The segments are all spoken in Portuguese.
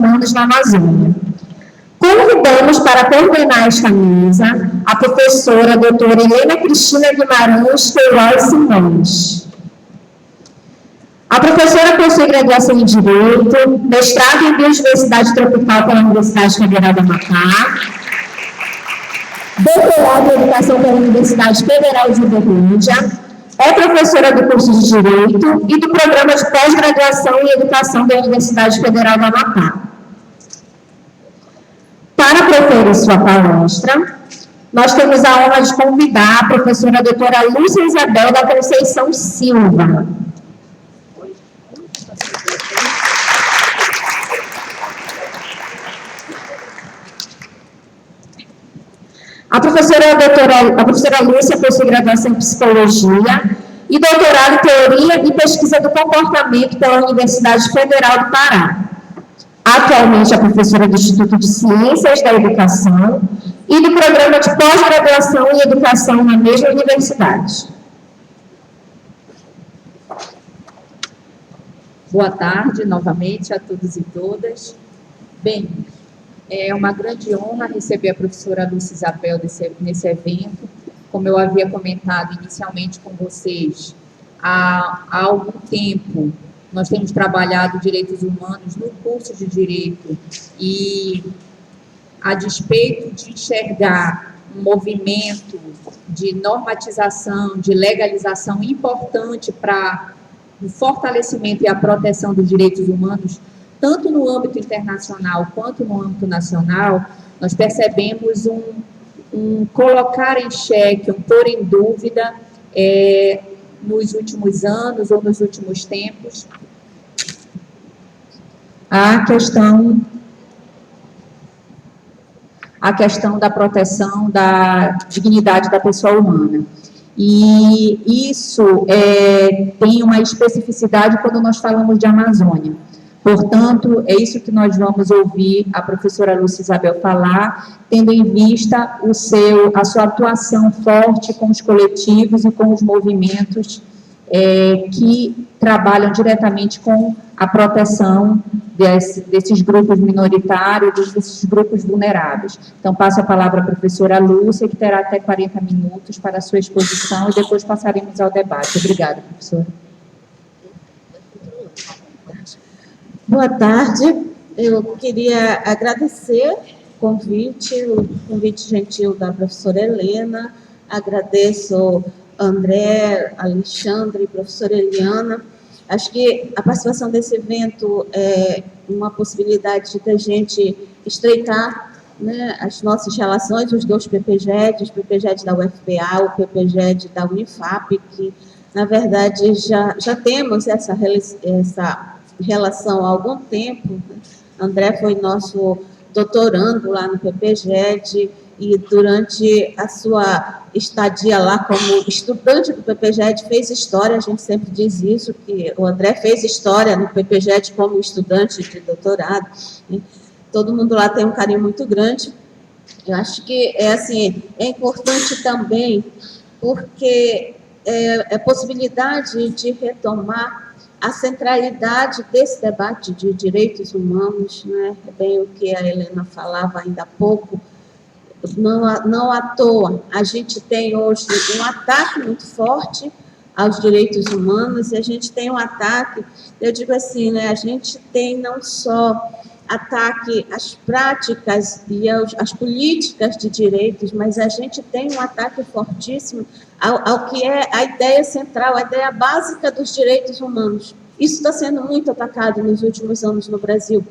Humanos na Amazônia. Convidamos para coordenar esta mesa a professora doutora Helena Cristina Guimarães Queiroz Simões. A professora possui graduação em Direito, mestrado em Biodiversidade Tropical pela Universidade Federal do Amapá, doutorado em Educação pela Universidade Federal de Uberlândia, é professora do curso de Direito e do Programa de Pós-Graduação em Educação da Universidade Federal do Amapá. Para proferir sua palestra, nós temos a honra de convidar a professora doutora Lúcia Isabel da Conceição Silva. A professora Lúcia possui graduação em Psicologia e doutorado em Teoria e Pesquisa do Comportamento pela Universidade Federal do Pará. Atualmente é professora do Instituto de Ciências da Educação e do Programa de Pós-Graduação em Educação na mesma universidade. Boa tarde, novamente, a todos e todas. Bem, é uma grande honra receber a professora Lúcia Isabel nesse evento. Como eu havia comentado inicialmente com vocês, há algum tempo nós temos trabalhado direitos humanos no curso de Direito e, a despeito de enxergar um movimento de normatização, de legalização importante para o fortalecimento e a proteção dos direitos humanos, tanto no âmbito internacional quanto no âmbito nacional, nós percebemos um colocar em xeque, um pôr em dúvida, nos últimos anos ou nos últimos tempos, a questão da proteção da dignidade da pessoa humana. E isso tem uma especificidade quando nós falamos de Amazônia. Portanto, é isso que nós vamos ouvir a professora Lúcia Isabel falar, tendo em vista a sua atuação forte com os coletivos e com os movimentos que trabalham diretamente com a proteção desses grupos minoritários, desses grupos vulneráveis. Então, passo a palavra à professora Lúcia, que terá até 40 minutos para a sua exposição, e depois passaremos ao debate. Obrigada, professora. Boa tarde, eu queria agradecer o convite gentil da professora Helena, agradeço André, Alexandre, professora Eliana. Acho que a participação desse evento é uma possibilidade da gente estreitar, né, as nossas relações, os dois PPGED, os PPGED da UFPA, o PPGED da Unifap, que, na verdade, já temos essa relação há algum tempo. André foi nosso doutorando lá no PPGED e durante a sua estadia lá como estudante do PPGED fez história, a gente sempre diz isso, que o André fez história no PPGED como estudante de doutorado, né? Todo mundo lá tem um carinho muito grande. Eu acho que é importante também porque é possibilidade de retomar a centralidade desse debate de direitos humanos, né? É bem o que a Helena falava ainda há pouco, não à toa, a gente tem hoje um ataque muito forte aos direitos humanos, e a gente tem um ataque, eu digo assim, né? A gente tem não só ataque às práticas e às políticas de direitos, mas a gente tem um ataque fortíssimo ao que é a ideia central, a ideia básica dos direitos humanos. Isso está sendo muito atacado nos últimos anos no Brasil.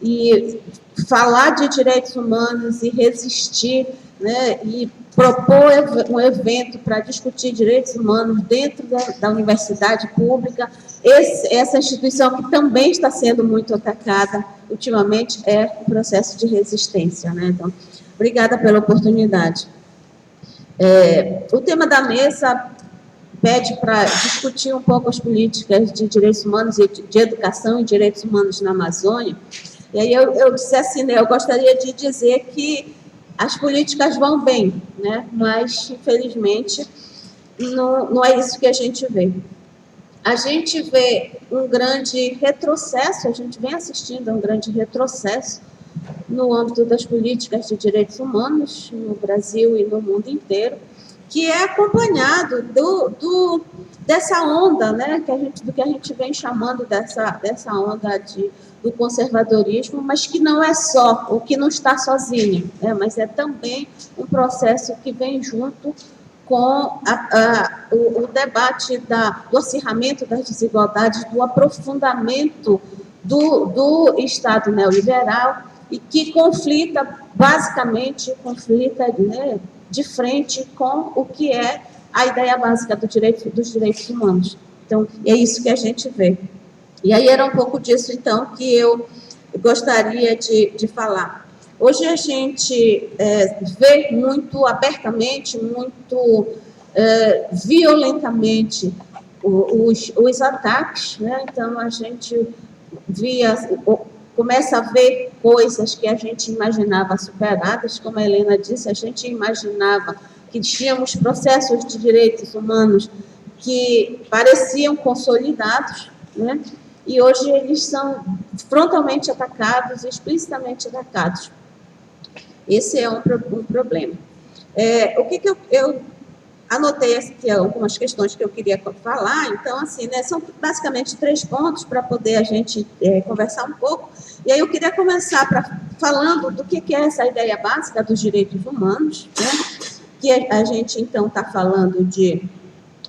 E falar de direitos humanos e resistir, né, e propor um evento para discutir direitos humanos dentro da universidade pública, essa instituição que também está sendo muito atacada ultimamente é o processo de resistência, né? Então, obrigada pela oportunidade. O tema da mesa pede para discutir um pouco as políticas de direitos humanos e de educação e direitos humanos na Amazônia. E aí eu disse assim, né, eu gostaria de dizer que as políticas vão bem, né, mas, infelizmente, não é isso que a gente vê. a gente vê um grande retrocesso, a gente vem assistindo a um grande retrocesso no âmbito das políticas de direitos humanos no Brasil e no mundo inteiro, que é acompanhado dessa onda, né, do que a gente vem chamando dessa onda do conservadorismo, mas que não é só, o que não está sozinho, né, mas é também um processo que vem junto com o debate do acirramento das desigualdades, do aprofundamento do Estado neoliberal, e que basicamente, né, de frente com o que é a ideia básica dos direitos humanos. Então, é isso que a gente vê. E aí era um pouco disso, então, que eu gostaria de falar. Hoje a gente vê muito abertamente, muito violentamente os ataques, né? Então a gente começa a ver coisas que a gente imaginava superadas, como a Helena disse, a gente imaginava que tínhamos processos de direitos humanos que pareciam consolidados, né? E hoje eles são frontalmente atacados, explicitamente atacados. Esse é um problema. O que eu anotei aqui algumas questões que eu queria falar, então, assim, né, são basicamente 3 pontos para poder a gente conversar um pouco. E aí eu queria começar falando do que é essa ideia básica dos direitos humanos, né, que a gente, então, está falando de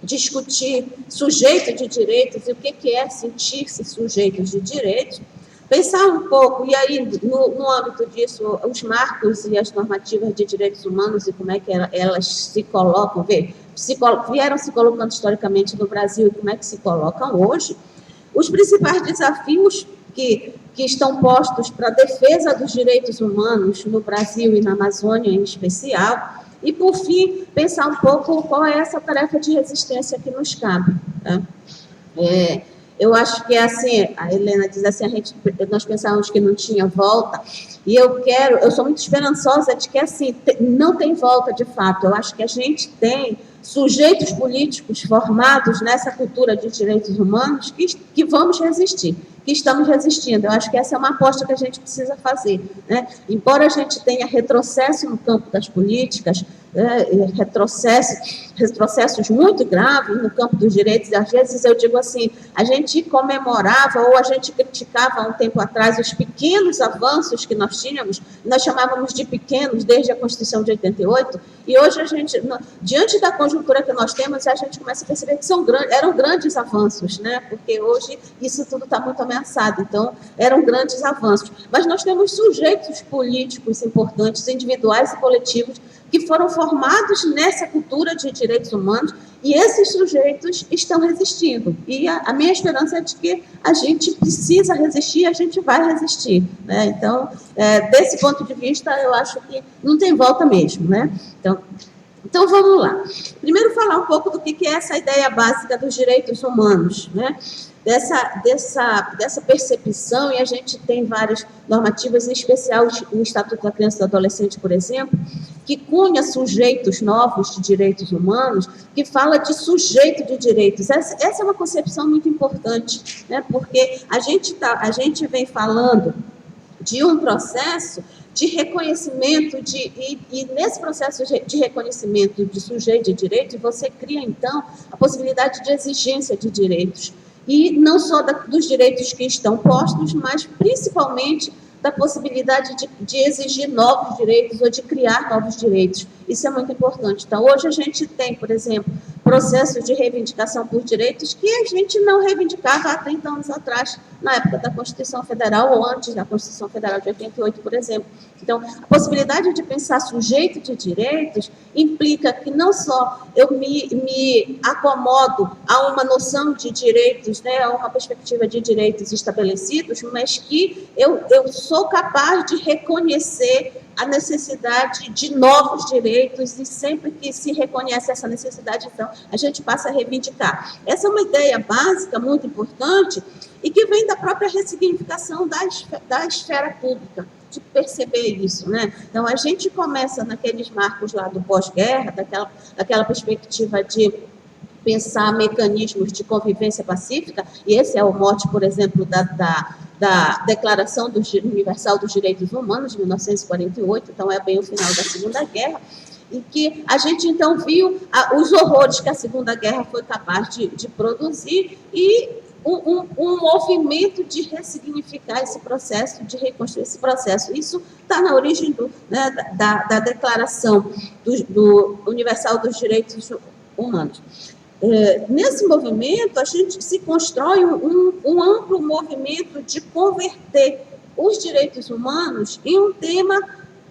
discutir sujeito de direitos e o que é sentir-se sujeito de direitos, pensar um pouco, e aí, no âmbito disso, os marcos e as normativas de direitos humanos e como é que elas se colocam, vieram se colocando historicamente no Brasil e como é que se colocam hoje, os principais desafios que estão postos para a defesa dos direitos humanos no Brasil e na Amazônia em especial, e, por fim, pensar um pouco qual é essa tarefa de resistência que nos cabe. Tá? Eu acho que é assim, a Helena diz assim, nós pensávamos que não tinha volta, e eu sou muito esperançosa de que, assim, não tem volta de fato. Eu acho que a gente tem sujeitos políticos formados nessa cultura de direitos humanos que vamos resistir, que estamos resistindo. Eu acho que essa é uma aposta que a gente precisa fazer, né? Embora a gente tenha retrocesso no campo das políticas, retrocessos muito graves no campo dos direitos, e às vezes eu digo assim, a gente comemorava ou a gente criticava há um tempo atrás os pequenos avanços que nós tínhamos, nós chamávamos de pequenos desde a Constituição de 88, e hoje a gente, diante da conjuntura que nós temos, a gente começa a perceber que eram grandes avanços, né? Porque hoje isso tudo está muito ameaçado, então eram grandes avanços. Mas nós temos sujeitos políticos importantes, individuais e coletivos, que foram formados nessa cultura de direitos humanos, e esses sujeitos estão resistindo. E a minha esperança é de que a gente precisa resistir, a gente vai resistir, né? Então, desse ponto de vista, eu acho que não tem volta mesmo, né? Então, vamos lá. Primeiro, falar um pouco do que é essa ideia básica dos direitos humanos, né? Dessa percepção, e a gente tem várias normativas, em especial o Estatuto da Criança e do Adolescente, por exemplo, que cunha sujeitos novos de direitos humanos, que fala de sujeito de direitos. Essa é uma concepção muito importante, né? Porque a gente vem falando de um processo de reconhecimento, e nesse processo de reconhecimento de sujeito de direitos, você cria, então, a possibilidade de exigência de direitos. E não só dos direitos que estão postos, mas principalmente da possibilidade de exigir novos direitos ou de criar novos direitos. Isso é muito importante. Então, hoje a gente tem, por exemplo, processos de reivindicação por direitos que a gente não reivindicava há 30 anos atrás, na época da Constituição Federal ou antes da Constituição Federal de 88, por exemplo. Então, a possibilidade de pensar sujeito de direitos implica que não só eu me acomodo a uma noção de direitos, né, a uma perspectiva de direitos estabelecidos, mas que eu sou capaz de reconhecer a necessidade de novos direitos, e sempre que se reconhece essa necessidade, então, a gente passa a reivindicar. Essa é uma ideia básica, muito importante, e que vem da própria ressignificação da esfera pública, de perceber isso, né? Então, a gente começa naqueles marcos lá do pós-guerra, daquela perspectiva de pensar mecanismos de convivência pacífica, e esse é o mote, por exemplo, da Declaração Universal dos Direitos Humanos, de 1948, então é bem o final da Segunda Guerra, e que a gente, então, viu os horrores que a Segunda Guerra foi capaz de produzir e um movimento de ressignificar esse processo, de reconstruir esse processo. Isso está na origem da Declaração do Universal dos Direitos Humanos. Nesse movimento, a gente se constrói um amplo movimento de converter os direitos humanos em um tema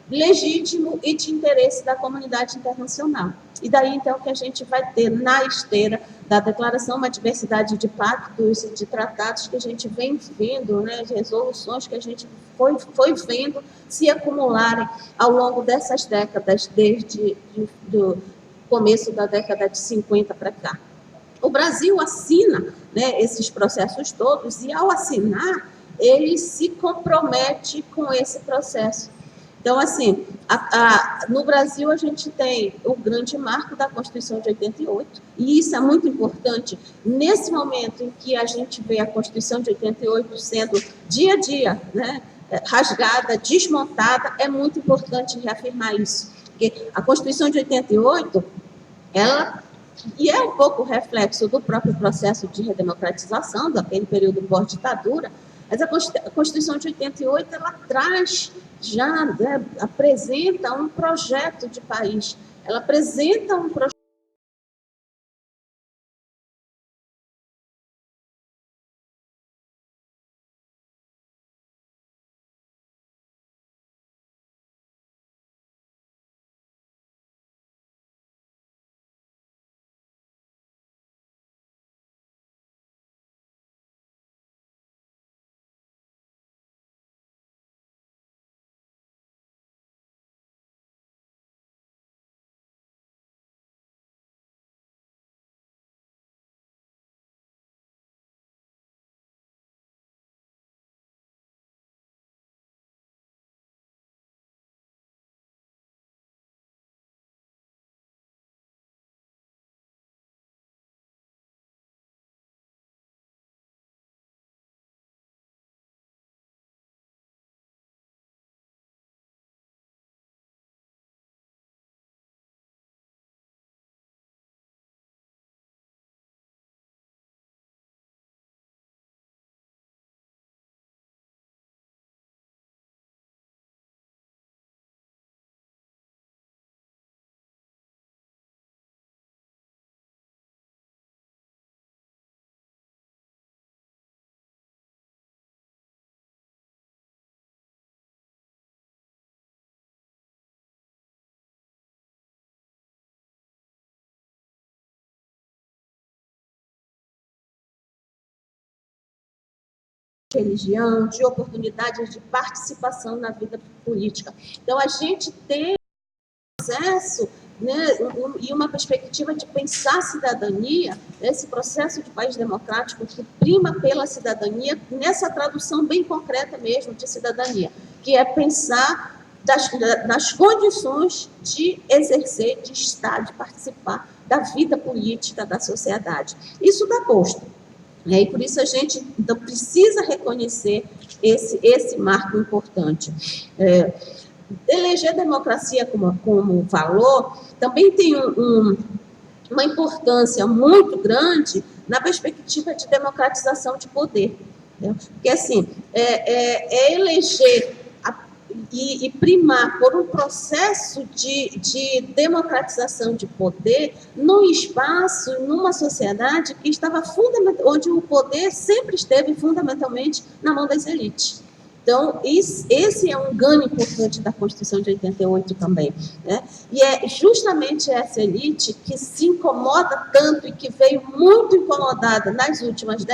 legítimo e de interesse da comunidade internacional. E daí, então, que a gente vai ter na esteira da declaração uma diversidade de pactos e de tratados que a gente vem vendo, né, de resoluções que a gente foi vendo se acumularem ao longo dessas décadas, desde do começo da década de 50 para cá. O Brasil assina, né, esses processos todos e, ao assinar, ele se compromete com esse processo. Então, assim, no Brasil a gente tem o grande marco da Constituição de 88, e isso é muito importante. Nesse momento em que a gente vê a Constituição de 88 sendo dia a dia, né, rasgada, desmontada, é muito importante reafirmar isso. Porque a Constituição de 88, e é um pouco reflexo do próprio processo de redemocratização, daquele período pós-ditadura, mas a Constituição de 88, ela traz já, né, apresenta um projeto de país, ela apresenta um projeto de religião, de oportunidades de participação na vida política. Então, a gente tem um processo, né, e uma perspectiva de pensar a cidadania, esse processo de país democrático que prima pela cidadania, nessa tradução bem concreta mesmo de cidadania, que é pensar das condições de exercer, de estar, de participar da vida política da sociedade. Isso dá gosto. E por isso a gente então, precisa reconhecer esse marco importante. Eleger democracia como valor também tem uma importância muito grande na perspectiva de democratização de poder. Né? Porque, assim, eleger e primar por um processo de democratização de poder num espaço, numa sociedade que estava onde o poder sempre esteve fundamentalmente na mão das elites. Então, esse é um ganho importante da Constituição de 88 também. Né? E é justamente essa elite que se incomoda tanto e que veio muito incomodada nas últimas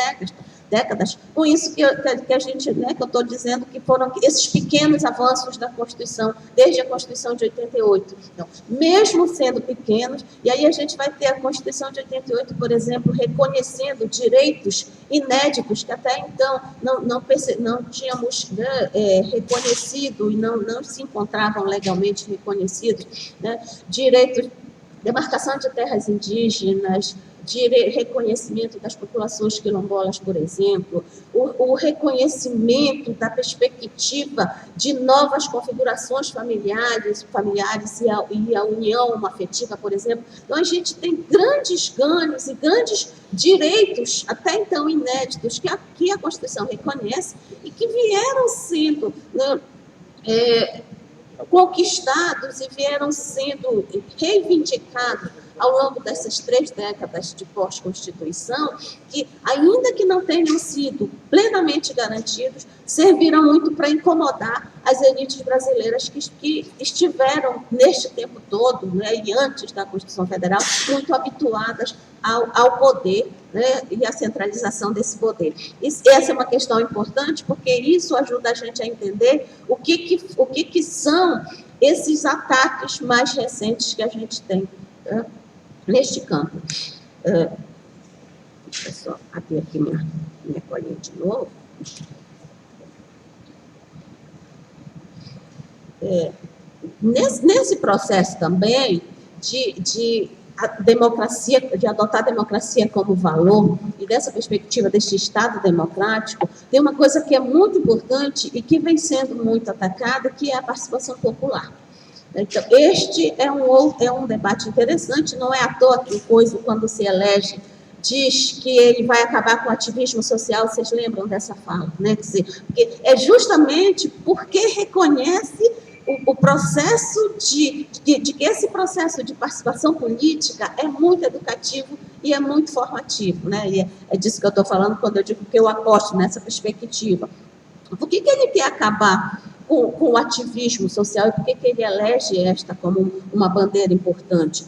décadas, com isso que a gente, né, que eu estou dizendo que foram esses pequenos avanços da Constituição, desde a Constituição de 88. Então, mesmo sendo pequenos, e aí a gente vai ter a Constituição de 88, por exemplo, reconhecendo direitos inéditos que até então não tínhamos, né, reconhecido e não se encontravam legalmente reconhecidos, né, direitos, demarcação de terras indígenas, de reconhecimento das populações quilombolas, por exemplo, o reconhecimento da perspectiva de novas configurações familiares e a união afetiva, por exemplo. Então, a gente tem grandes ganhos e grandes direitos, até então inéditos, que a Constituição reconhece e que vieram sendo, né, conquistados e vieram sendo reivindicados ao longo dessas 3 décadas de pós-Constituição, que, ainda que não tenham sido plenamente garantidos, serviram muito para incomodar as elites brasileiras que estiveram, neste tempo todo, né, e antes da Constituição Federal, muito habituadas ao poder, né, e à centralização desse poder. Essa é uma questão importante, porque isso ajuda a gente a entender o que são esses ataques mais recentes que a gente tem, né, neste campo. Deixa eu só abrir aqui minha colinha de novo. Nesse processo também de adotar a democracia como valor, e dessa perspectiva deste Estado democrático, tem uma coisa que é muito importante e que vem sendo muito atacada, que é a participação popular. Então, este é um debate interessante, não é à toa que o Coiso, quando se elege, diz que ele vai acabar com o ativismo social. Vocês lembram dessa fala, né? Quer dizer, porque é justamente porque reconhece o processo de que esse processo de participação política é muito educativo e é muito formativo, né? E é disso que eu estou falando quando eu digo que eu aposto nessa perspectiva. Por que ele quer acabar com o ativismo social e por que ele elege esta como uma bandeira importante?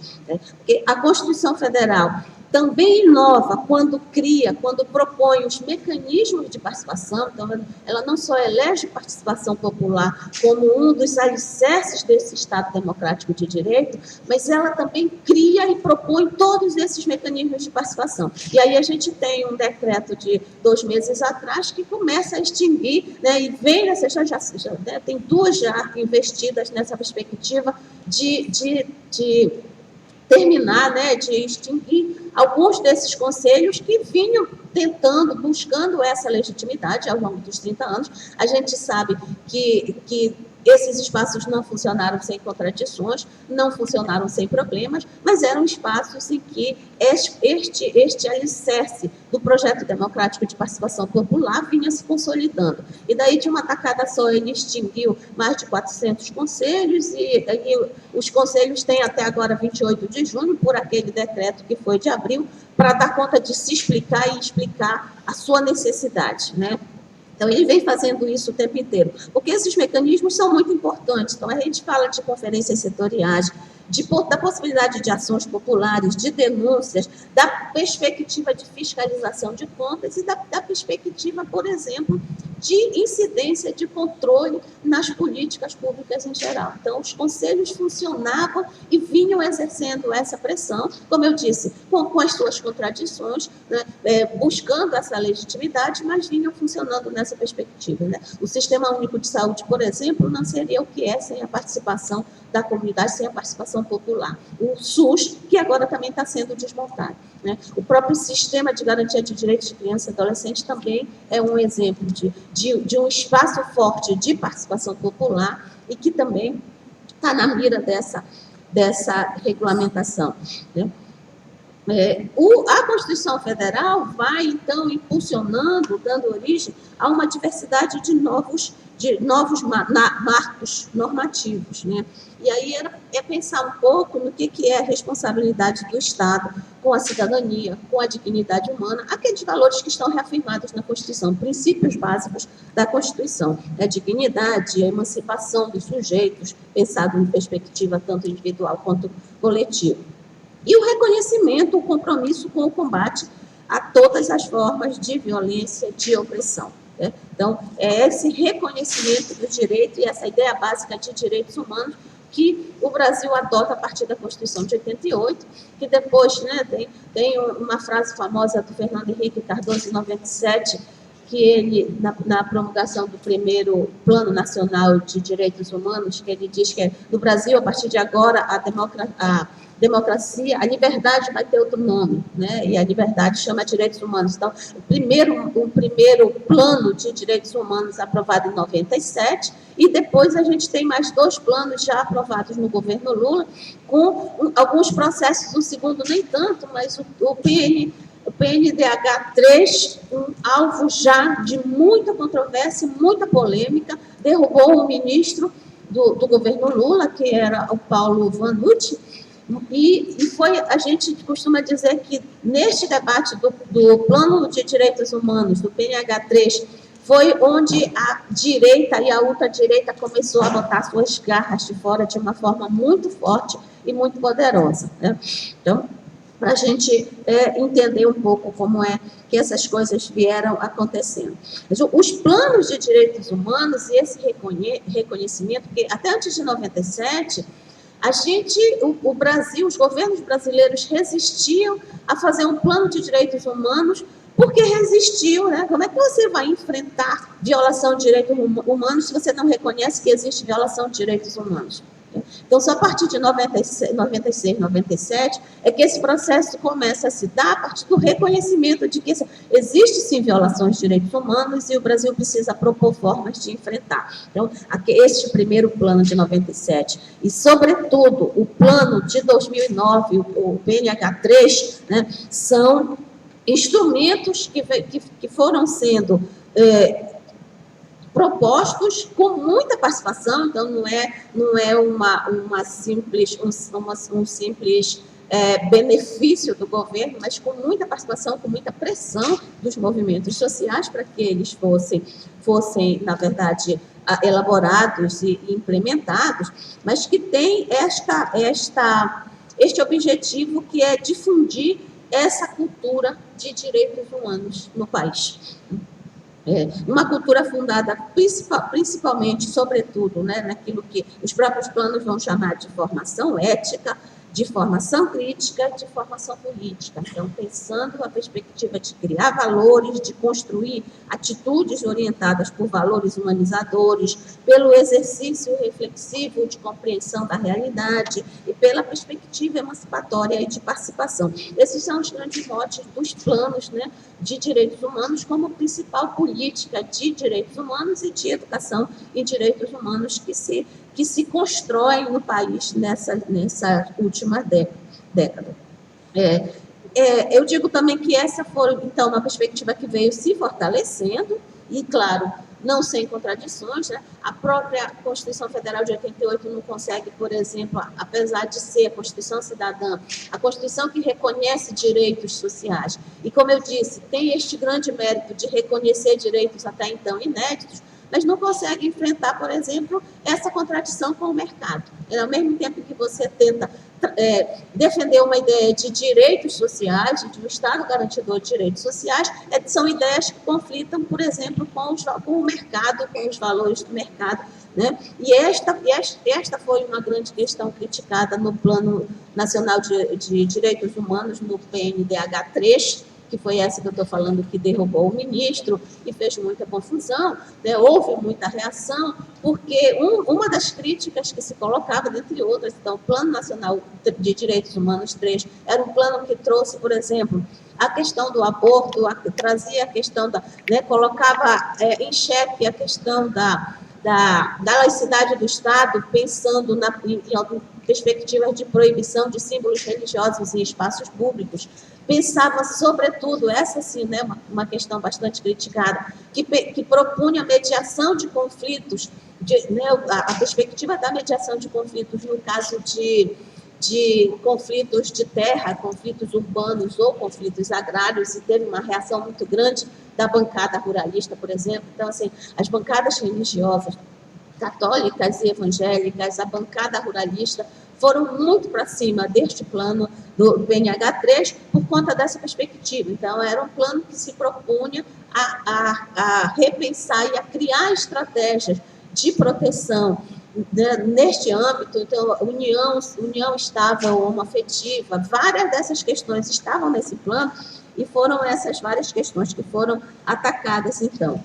Porque a Constituição Federal também inova quando propõe os mecanismos de participação. Então, ela não só elege participação popular como um dos alicerces desse Estado democrático de direito, mas ela também cria e propõe todos esses mecanismos de participação. E aí a gente tem um decreto de 2 meses atrás que começa a extinguir, né, e vem né, tem 2 já investidas nessa perspectiva de terminar, né, de extinguir alguns desses conselhos que vinham buscando essa legitimidade ao longo dos 30 anos. A gente sabe que esses espaços não funcionaram sem contradições, não funcionaram sem problemas, mas eram espaços em que este alicerce do projeto democrático de participação popular vinha se consolidando. E daí, de uma tacada só, ele extinguiu mais de 400 conselhos, e os conselhos têm até agora, 28 de junho, por aquele decreto que foi de abril, para dar conta de se explicar e explicar a sua necessidade, né? Então, ele vem fazendo isso o tempo inteiro, porque esses mecanismos são muito importantes. Então, a gente fala de conferências setoriais, da possibilidade de ações populares, de denúncias, da perspectiva de fiscalização de contas e da perspectiva, por exemplo, de incidência de controle nas políticas públicas em geral. Então, os conselhos funcionavam e vinham exercendo essa pressão, como eu disse, com as suas contradições, né, buscando essa legitimidade, mas vinham funcionando nessa perspectiva, né? O Sistema Único de Saúde, por exemplo, não seria o que é sem a participação da comunidade, sem a participação popular. O SUS, que agora também está sendo desmontado, né? O próprio Sistema de Garantia de Direitos de Criança e Adolescente também é um exemplo de um espaço forte de participação popular e que também está na mira dessa regulamentação, né? A Constituição Federal vai, então, impulsionando, dando origem a uma diversidade de novos marcos normativos, né? E aí é pensar um pouco no que é a responsabilidade do Estado com a cidadania, com a dignidade humana, aqueles valores que estão reafirmados na Constituição, princípios básicos da Constituição, a dignidade, a emancipação dos sujeitos, pensado em perspectiva tanto individual quanto coletiva. E o reconhecimento, o compromisso com o combate a todas as formas de violência, de opressão, né? Então, é esse reconhecimento do direito e essa ideia básica de direitos humanos que o Brasil adota a partir da Constituição de 88, que depois, né, tem uma frase famosa do Fernando Henrique Cardoso, em 97, que ele, na promulgação do primeiro Plano Nacional de Direitos Humanos, que ele diz que no Brasil, a partir de agora, a democracia, a liberdade vai ter outro nome, né? E a liberdade chama direitos humanos. Então, o primeiro plano de direitos humanos aprovado em 97, e depois a gente tem mais 2 planos já aprovados no governo Lula, com alguns processos, o segundo nem tanto, mas o PNDH 3, um alvo já de muita controvérsia, muita polêmica, derrubou o ministro do governo Lula, que era o Paulo Vanucci, e a gente costuma dizer que neste debate do Plano de Direitos Humanos, do PNH 3, foi onde a direita e a ultradireita começou a botar suas garras de fora de uma forma muito forte e muito poderosa, né? Então, para a gente entender um pouco como é que essas coisas vieram acontecendo. Os planos de direitos humanos e esse reconhecimento, porque até antes de 97, o Brasil, os governos brasileiros resistiam a fazer um plano de direitos humanos, porque resistiu, né? Como é que você vai enfrentar violação de direitos humanos se você não reconhece que existe violação de direitos humanos? Então, só a partir de 96, 97, é que esse processo começa a se dar a partir do reconhecimento de que existe, sim, violações de direitos humanos e o Brasil precisa propor formas de enfrentar. Então, este primeiro plano de 97 e, sobretudo, o plano de 2009, o PNH3, né, são instrumentos que foram sendo propostos com muita participação, então não é um simples benefício do governo, mas com muita participação, com muita pressão dos movimentos sociais para que eles fossem, na verdade, elaborados e implementados, mas que tem este objetivo, que é difundir essa cultura de direitos humanos no país. Uma cultura fundada principalmente, sobretudo, né, naquilo que os próprios planos vão chamar de formação ética, de formação crítica, de formação política. Então, pensando na perspectiva de criar valores, de construir atitudes orientadas por valores humanizadores, pelo exercício reflexivo de compreensão da realidade e pela perspectiva emancipatória e de participação. Esses são os grandes motes dos planos, né, de direitos humanos como principal política de direitos humanos e de educação em direitos humanos que se constrói no país nessa última década. Eu digo também que essa foi, então, uma perspectiva que veio se fortalecendo e, claro, não sem contradições, né? A própria Constituição Federal de 88 não consegue, por exemplo, apesar de ser a Constituição cidadã, a Constituição que reconhece direitos sociais, e, como eu disse, tem este grande mérito de reconhecer direitos até então inéditos, mas não consegue enfrentar, por exemplo, essa contradição com o mercado. Ao mesmo tempo que você tenta defender uma ideia de direitos sociais, de um Estado garantidor de direitos sociais, são ideias que conflitam, por exemplo, com o mercado, com os valores do mercado, né? E esta foi uma grande questão criticada no Plano Nacional de Direitos Humanos, no PNDH 3, que foi essa que eu estou falando, que derrubou o ministro e fez muita confusão, né? Houve muita reação, porque uma das críticas que se colocava, dentre outras, então, o Plano Nacional de Direitos Humanos 3 era um plano que trouxe, por exemplo, a questão do aborto, trazia a questão colocava em xeque a questão da laicidade do Estado, pensando em perspectivas de proibição de símbolos religiosos em espaços públicos. Pensava, sobretudo, essa sim, né, uma questão bastante criticada, que propunha a mediação de conflitos, a perspectiva da mediação de conflitos no caso de conflitos de terra, conflitos urbanos ou conflitos agrários, e teve uma reação muito grande da bancada ruralista, por exemplo. Então, assim, as bancadas religiosas, católicas e evangélicas, a bancada ruralista, foram muito para cima deste plano do PNH3 por conta dessa perspectiva. Então, era um plano que se propunha a repensar e a criar estratégias de proteção neste âmbito. Então, união estável, homoafetiva, várias dessas questões estavam nesse plano, E foram essas várias questões que foram atacadas, então.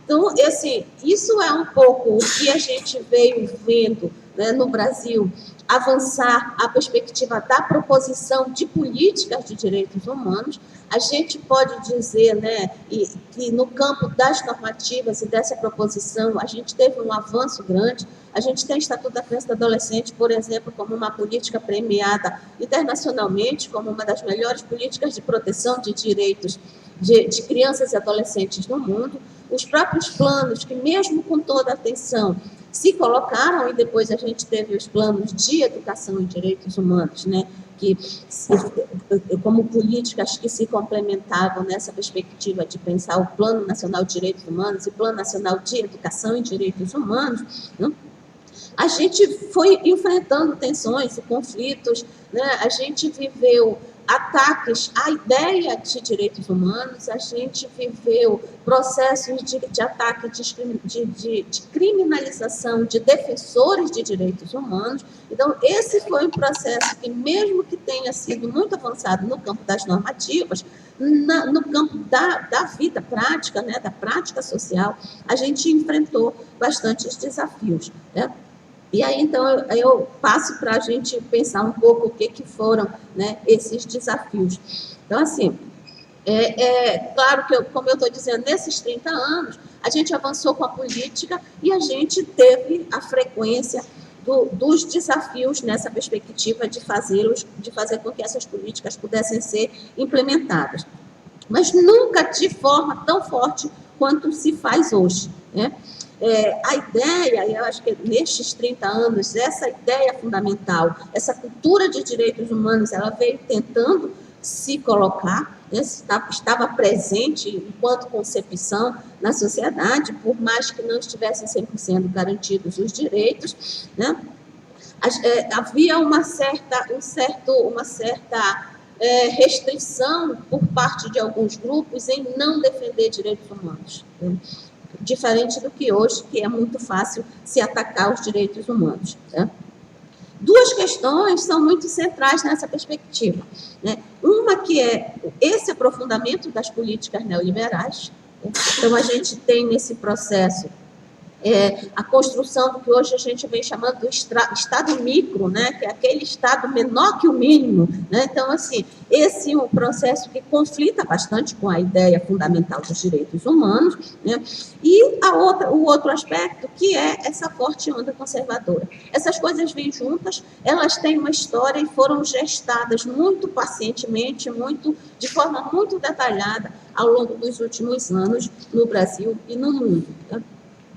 Então, assim, isso é um pouco o que a gente veio vendo, né, no Brasil, avançar a perspectiva da proposição de políticas de direitos humanos. A gente pode dizer, né, que no campo das normativas e dessa proposição, a gente teve um avanço grande. A gente tem o Estatuto da Criança e do Adolescente, por exemplo, como uma política premiada internacionalmente, como uma das melhores políticas de proteção de direitos de crianças e adolescentes no mundo. Os próprios planos, que mesmo com toda a atenção, se colocaram, e depois a gente teve os planos de educação e direitos humanos, né, que, como políticas que se complementavam nessa perspectiva de pensar o Plano Nacional de Direitos Humanos e o Plano Nacional de Educação e Direitos Humanos, né, a gente foi enfrentando tensões e conflitos, né, a gente viveu ataques à ideia de direitos humanos, a gente viveu processos de ataque, de criminalização de defensores de direitos humanos. Então, esse foi um processo que, mesmo que tenha sido muito avançado no campo das normativas, no campo da vida prática, né, da prática social, a gente enfrentou bastantes desafios, né? E aí, então, eu passo para a gente pensar um pouco o que foram, né, esses desafios. Então, assim, claro que, como eu estou dizendo, nesses 30 anos, a gente avançou com a política e a gente teve a frequência dos desafios nessa perspectiva de fazer com que essas políticas pudessem ser implementadas. Mas nunca de forma tão forte quanto se faz hoje, né? A ideia, e eu acho que nestes 30 anos, essa ideia fundamental, essa cultura de direitos humanos, ela veio tentando se colocar, né, estava presente enquanto concepção na sociedade, por mais que não estivessem 100% garantidos os direitos, né? Havia uma certa restrição por parte de alguns grupos em não defender direitos humanos, né? Diferente do que hoje, que é muito fácil se atacar os direitos humanos, né? Duas questões são muito centrais nessa perspectiva, né? Uma que é esse aprofundamento das políticas neoliberais, né? Então, a gente tem nesse processo a construção do que hoje a gente vem chamando do Estado micro, né, que é aquele Estado menor que o mínimo, né? Então, assim, esse é um processo que conflita bastante com a ideia fundamental dos direitos humanos, né? E o outro aspecto, que é essa forte onda conservadora. Essas coisas vêm juntas, elas têm uma história e foram gestadas muito pacientemente, de forma muito detalhada ao longo dos últimos anos no Brasil e no mundo, né?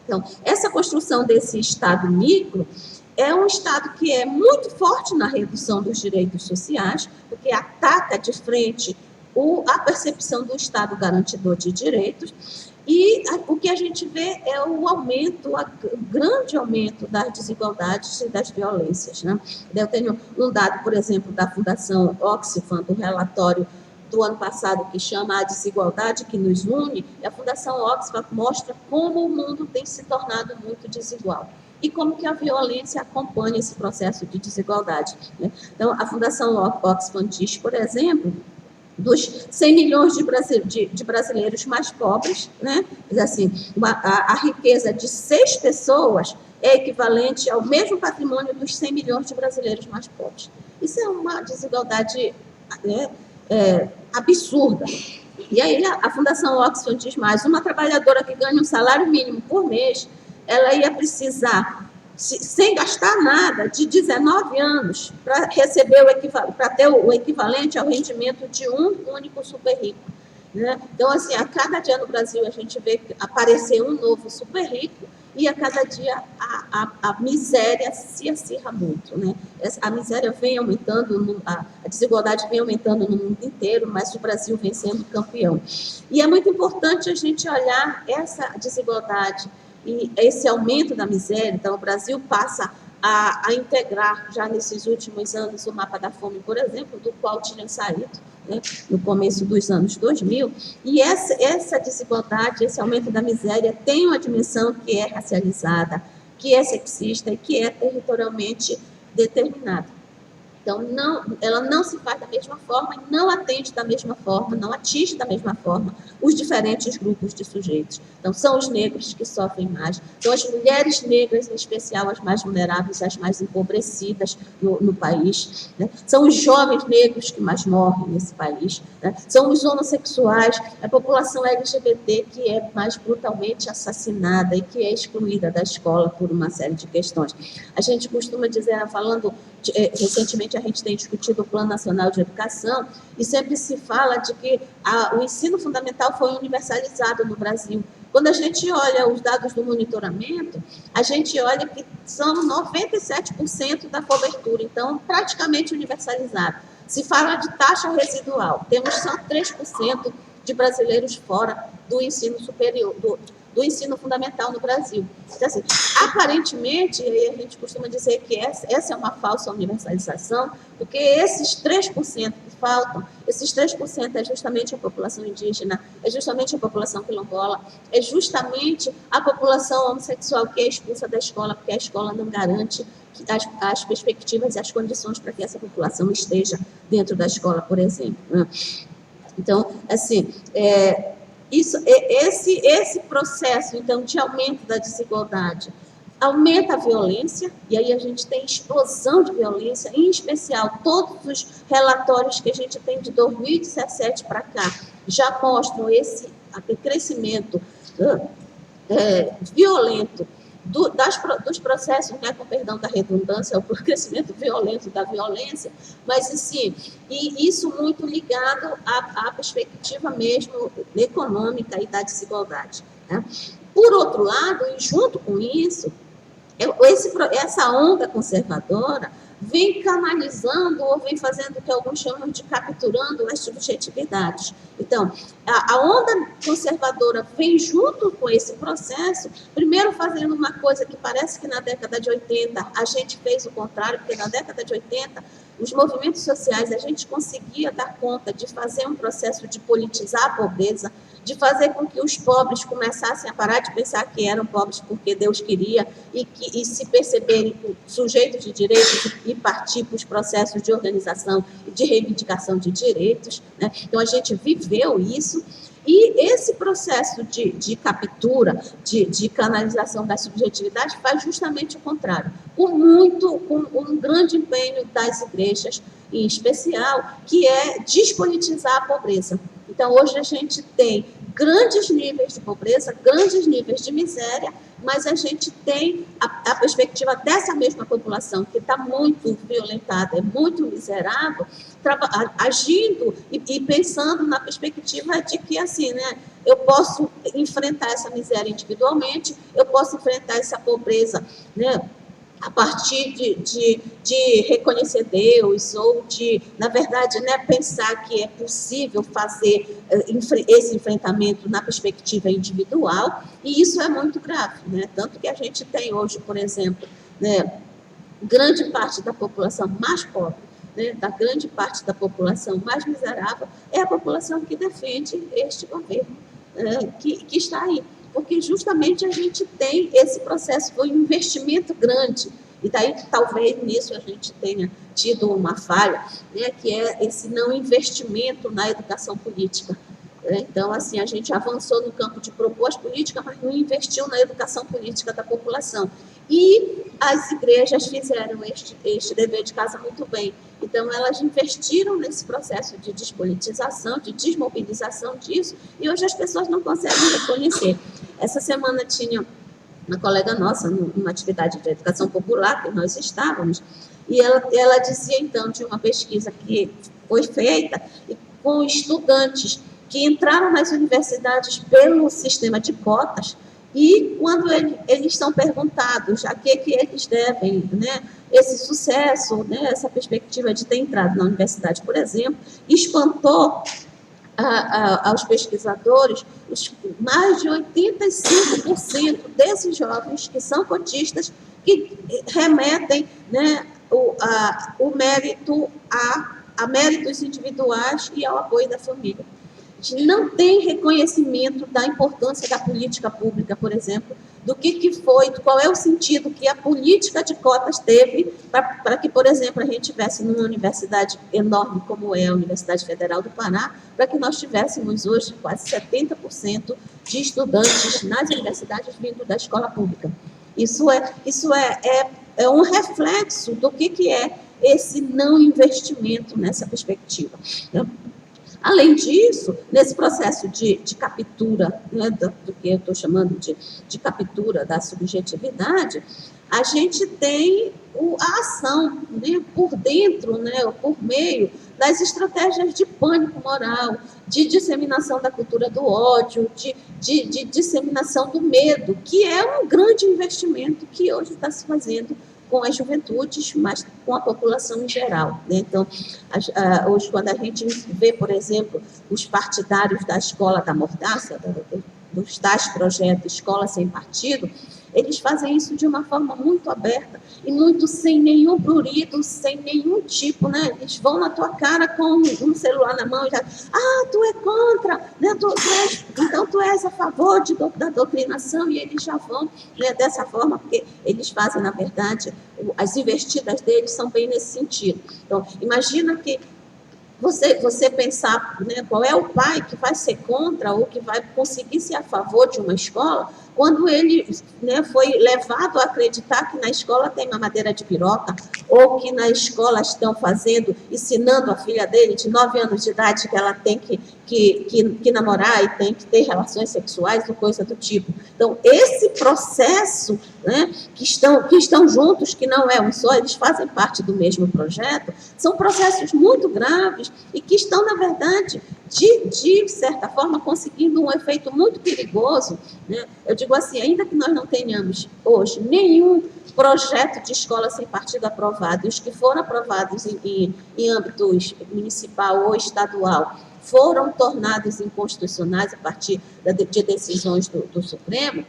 Então, essa construção desse Estado micro é um Estado que é muito forte na redução dos direitos sociais, porque ataca de frente a percepção do Estado garantidor de direitos, e o que a gente vê é o grande aumento das desigualdades e das violências, né? Eu tenho um dado, por exemplo, da Fundação Oxfam, do relatório do ano passado, que chama A Desigualdade que Nos Une, e a Fundação Oxfam mostra como o mundo tem se tornado muito desigual e como que a violência acompanha esse processo de desigualdade, né? Então, a Fundação Oxfam diz, por exemplo, dos 100 milhões de brasileiros mais pobres, né? Assim, a riqueza de 6 pessoas é equivalente ao mesmo patrimônio dos 100 milhões de brasileiros mais pobres. Isso é uma desigualdade, né, absurda. E aí a Fundação Oxfam diz mais: uma trabalhadora que ganha um salário mínimo por mês, ela ia precisar, sem gastar nada, de 19 anos para receber para ter o equivalente ao rendimento de um único super rico, né? Então, assim, a cada dia no Brasil a gente vê aparecer um novo super rico, e a cada dia a miséria se acirra muito, né? A miséria vem aumentando, a desigualdade vem aumentando no mundo inteiro, mas o Brasil vem sendo campeão. E é muito importante a gente olhar essa desigualdade e esse aumento da miséria. Então, o Brasil passa a integrar, já nesses últimos anos, o mapa da fome, por exemplo, do qual tinha saído, né, no começo dos anos 2000, e essa desigualdade, esse aumento da miséria tem uma dimensão que é racializada, que é sexista e que é territorialmente determinada. Então, ela não se faz da mesma forma e não atende da mesma forma, não atinge da mesma forma os diferentes grupos de sujeitos. Então, são os negros que sofrem mais, são as mulheres negras, em especial, as mais vulneráveis, as mais empobrecidas no país, né? São os jovens negros que mais morrem nesse país, né? São os homossexuais, a população LGBT que é mais brutalmente assassinada e que é excluída da escola por uma série de questões. A gente costuma dizer, falando... Recentemente, a gente tem discutido o Plano Nacional de Educação e sempre se fala de que o ensino fundamental foi universalizado no Brasil. Quando a gente olha os dados do monitoramento, a gente olha que são 97% da cobertura, então, praticamente universalizado. Se fala de taxa residual, temos só 3% de brasileiros fora do ensino superior, do ensino fundamental no Brasil. Então, assim, aparentemente, e a gente costuma dizer que essa é uma falsa universalização, porque esses 3% que faltam, esses 3% é justamente a população indígena, é justamente a população quilombola, é justamente a população homossexual que é expulsa da escola, porque a escola não garante as perspectivas e as condições para que essa população esteja dentro da escola, por exemplo, né? Então, assim, esse processo, então, de aumento da desigualdade aumenta a violência, e aí a gente tem explosão de violência, em especial todos os relatórios que a gente tem de 2017 para cá já mostram esse crescimento violento dos processos, né, com perdão da redundância, o crescimento violento da violência, mas assim, e isso muito ligado à perspectiva mesmo econômica e da desigualdade, né? Por outro lado, e junto com isso, essa onda conservadora vem canalizando ou vem fazendo o que alguns chamam de capturando as subjetividades. Então, a onda conservadora vem junto com esse processo, primeiro fazendo uma coisa que parece que na década de 80 a gente fez o contrário, porque na década de 80 os movimentos sociais a gente conseguia dar conta de fazer um processo de politizar a pobreza, de fazer com que os pobres começassem a parar de pensar que eram pobres porque Deus queria e se perceberem sujeitos de direitos e partir para os processos de organização e de reivindicação de direitos, né? Então, a gente viveu isso. E esse processo de captura, de canalização da subjetividade faz justamente o contrário, com um grande empenho das igrejas, em especial, que é despolitizar a pobreza. Então, hoje a gente tem grandes níveis de pobreza, grandes níveis de miséria, mas a gente tem a perspectiva dessa mesma população que está muito violentada, é muito miserável, agindo e pensando na perspectiva de que, assim, né, eu posso enfrentar essa miséria individualmente, eu posso enfrentar essa pobreza, né, a partir de reconhecer Deus, ou de, na verdade, né, pensar que é possível fazer esse enfrentamento na perspectiva individual, e isso é muito grave, né? Tanto que a gente tem hoje, por exemplo, né, grande parte da população mais pobre, né, da grande parte da população mais miserável, é a população que defende este governo, que está aí. Porque justamente a gente tem esse processo, foi um investimento grande, e daí talvez nisso a gente tenha tido uma falha, né, que é esse não investimento na educação política. Então, assim, a gente avançou no campo de propor as políticas, mas não investiu na educação política da população. E as igrejas fizeram este dever de casa muito bem. Então, elas investiram nesse processo de despolitização, de desmobilização disso, e hoje as pessoas não conseguem reconhecer. Essa semana tinha uma colega nossa, numa atividade de educação popular, que nós estávamos, e ela dizia, então, de uma pesquisa que foi feita com estudantes que entraram nas universidades pelo sistema de cotas, e quando eles são perguntados a que eles devem, né, esse sucesso, né, essa perspectiva de ter entrado na universidade, por exemplo, espantou aos pesquisadores mais de 85% desses jovens que são cotistas que remetem, né, o mérito a méritos individuais e ao apoio da família. não tem reconhecimento da importância da política pública, por exemplo, do que foi, qual é o sentido que a política de cotas teve para que, por exemplo, a gente tivesse numa universidade enorme como é a Universidade Federal do Pará, para que nós tivéssemos hoje quase 70% de estudantes nas universidades vindo da escola pública. Isso é um reflexo do que é esse não investimento nessa perspectiva, né? Além disso, nesse processo de captura, né, do que eu estou chamando de captura da subjetividade, a gente tem a ação, né, por dentro, né, por meio das estratégias de pânico moral, de disseminação da cultura do ódio, de disseminação do medo, que é um grande investimento que hoje está se fazendo com as juventudes, mas com a população em geral, né? Então, hoje, quando a gente vê, por exemplo, os partidários da Escola da Mordaça, dos tais projetos Escola Sem Partido, eles fazem isso de uma forma muito aberta e muito sem nenhum prurido, sem nenhum tipo, né? Eles vão na tua cara com um celular na mão e já, tu é contra, né? Então tu és a favor da doutrinação, e eles já vão, né, dessa forma, porque eles fazem, na verdade, as investidas deles são bem nesse sentido. Então, imagina que você pensar, né, qual é o pai que vai ser contra ou que vai conseguir ser a favor de uma escola, quando ele, né, foi levado a acreditar que na escola tem mamadeira de piroca, ou que na escola estão ensinando a filha dele, de 9 anos de idade, que ela tem que namorar e tem que ter relações sexuais ou coisa do tipo. Então, esse processo, né, que estão juntos, que não é um só, eles fazem parte do mesmo projeto, são processos muito graves e que estão, na verdade, de certa forma, conseguindo um efeito muito perigoso, né? Eu digo assim, ainda que nós não tenhamos hoje nenhum projeto de escola sem partido aprovado, e os que foram aprovados em âmbitos municipal ou estadual foram tornados inconstitucionais a partir de decisões do Supremo,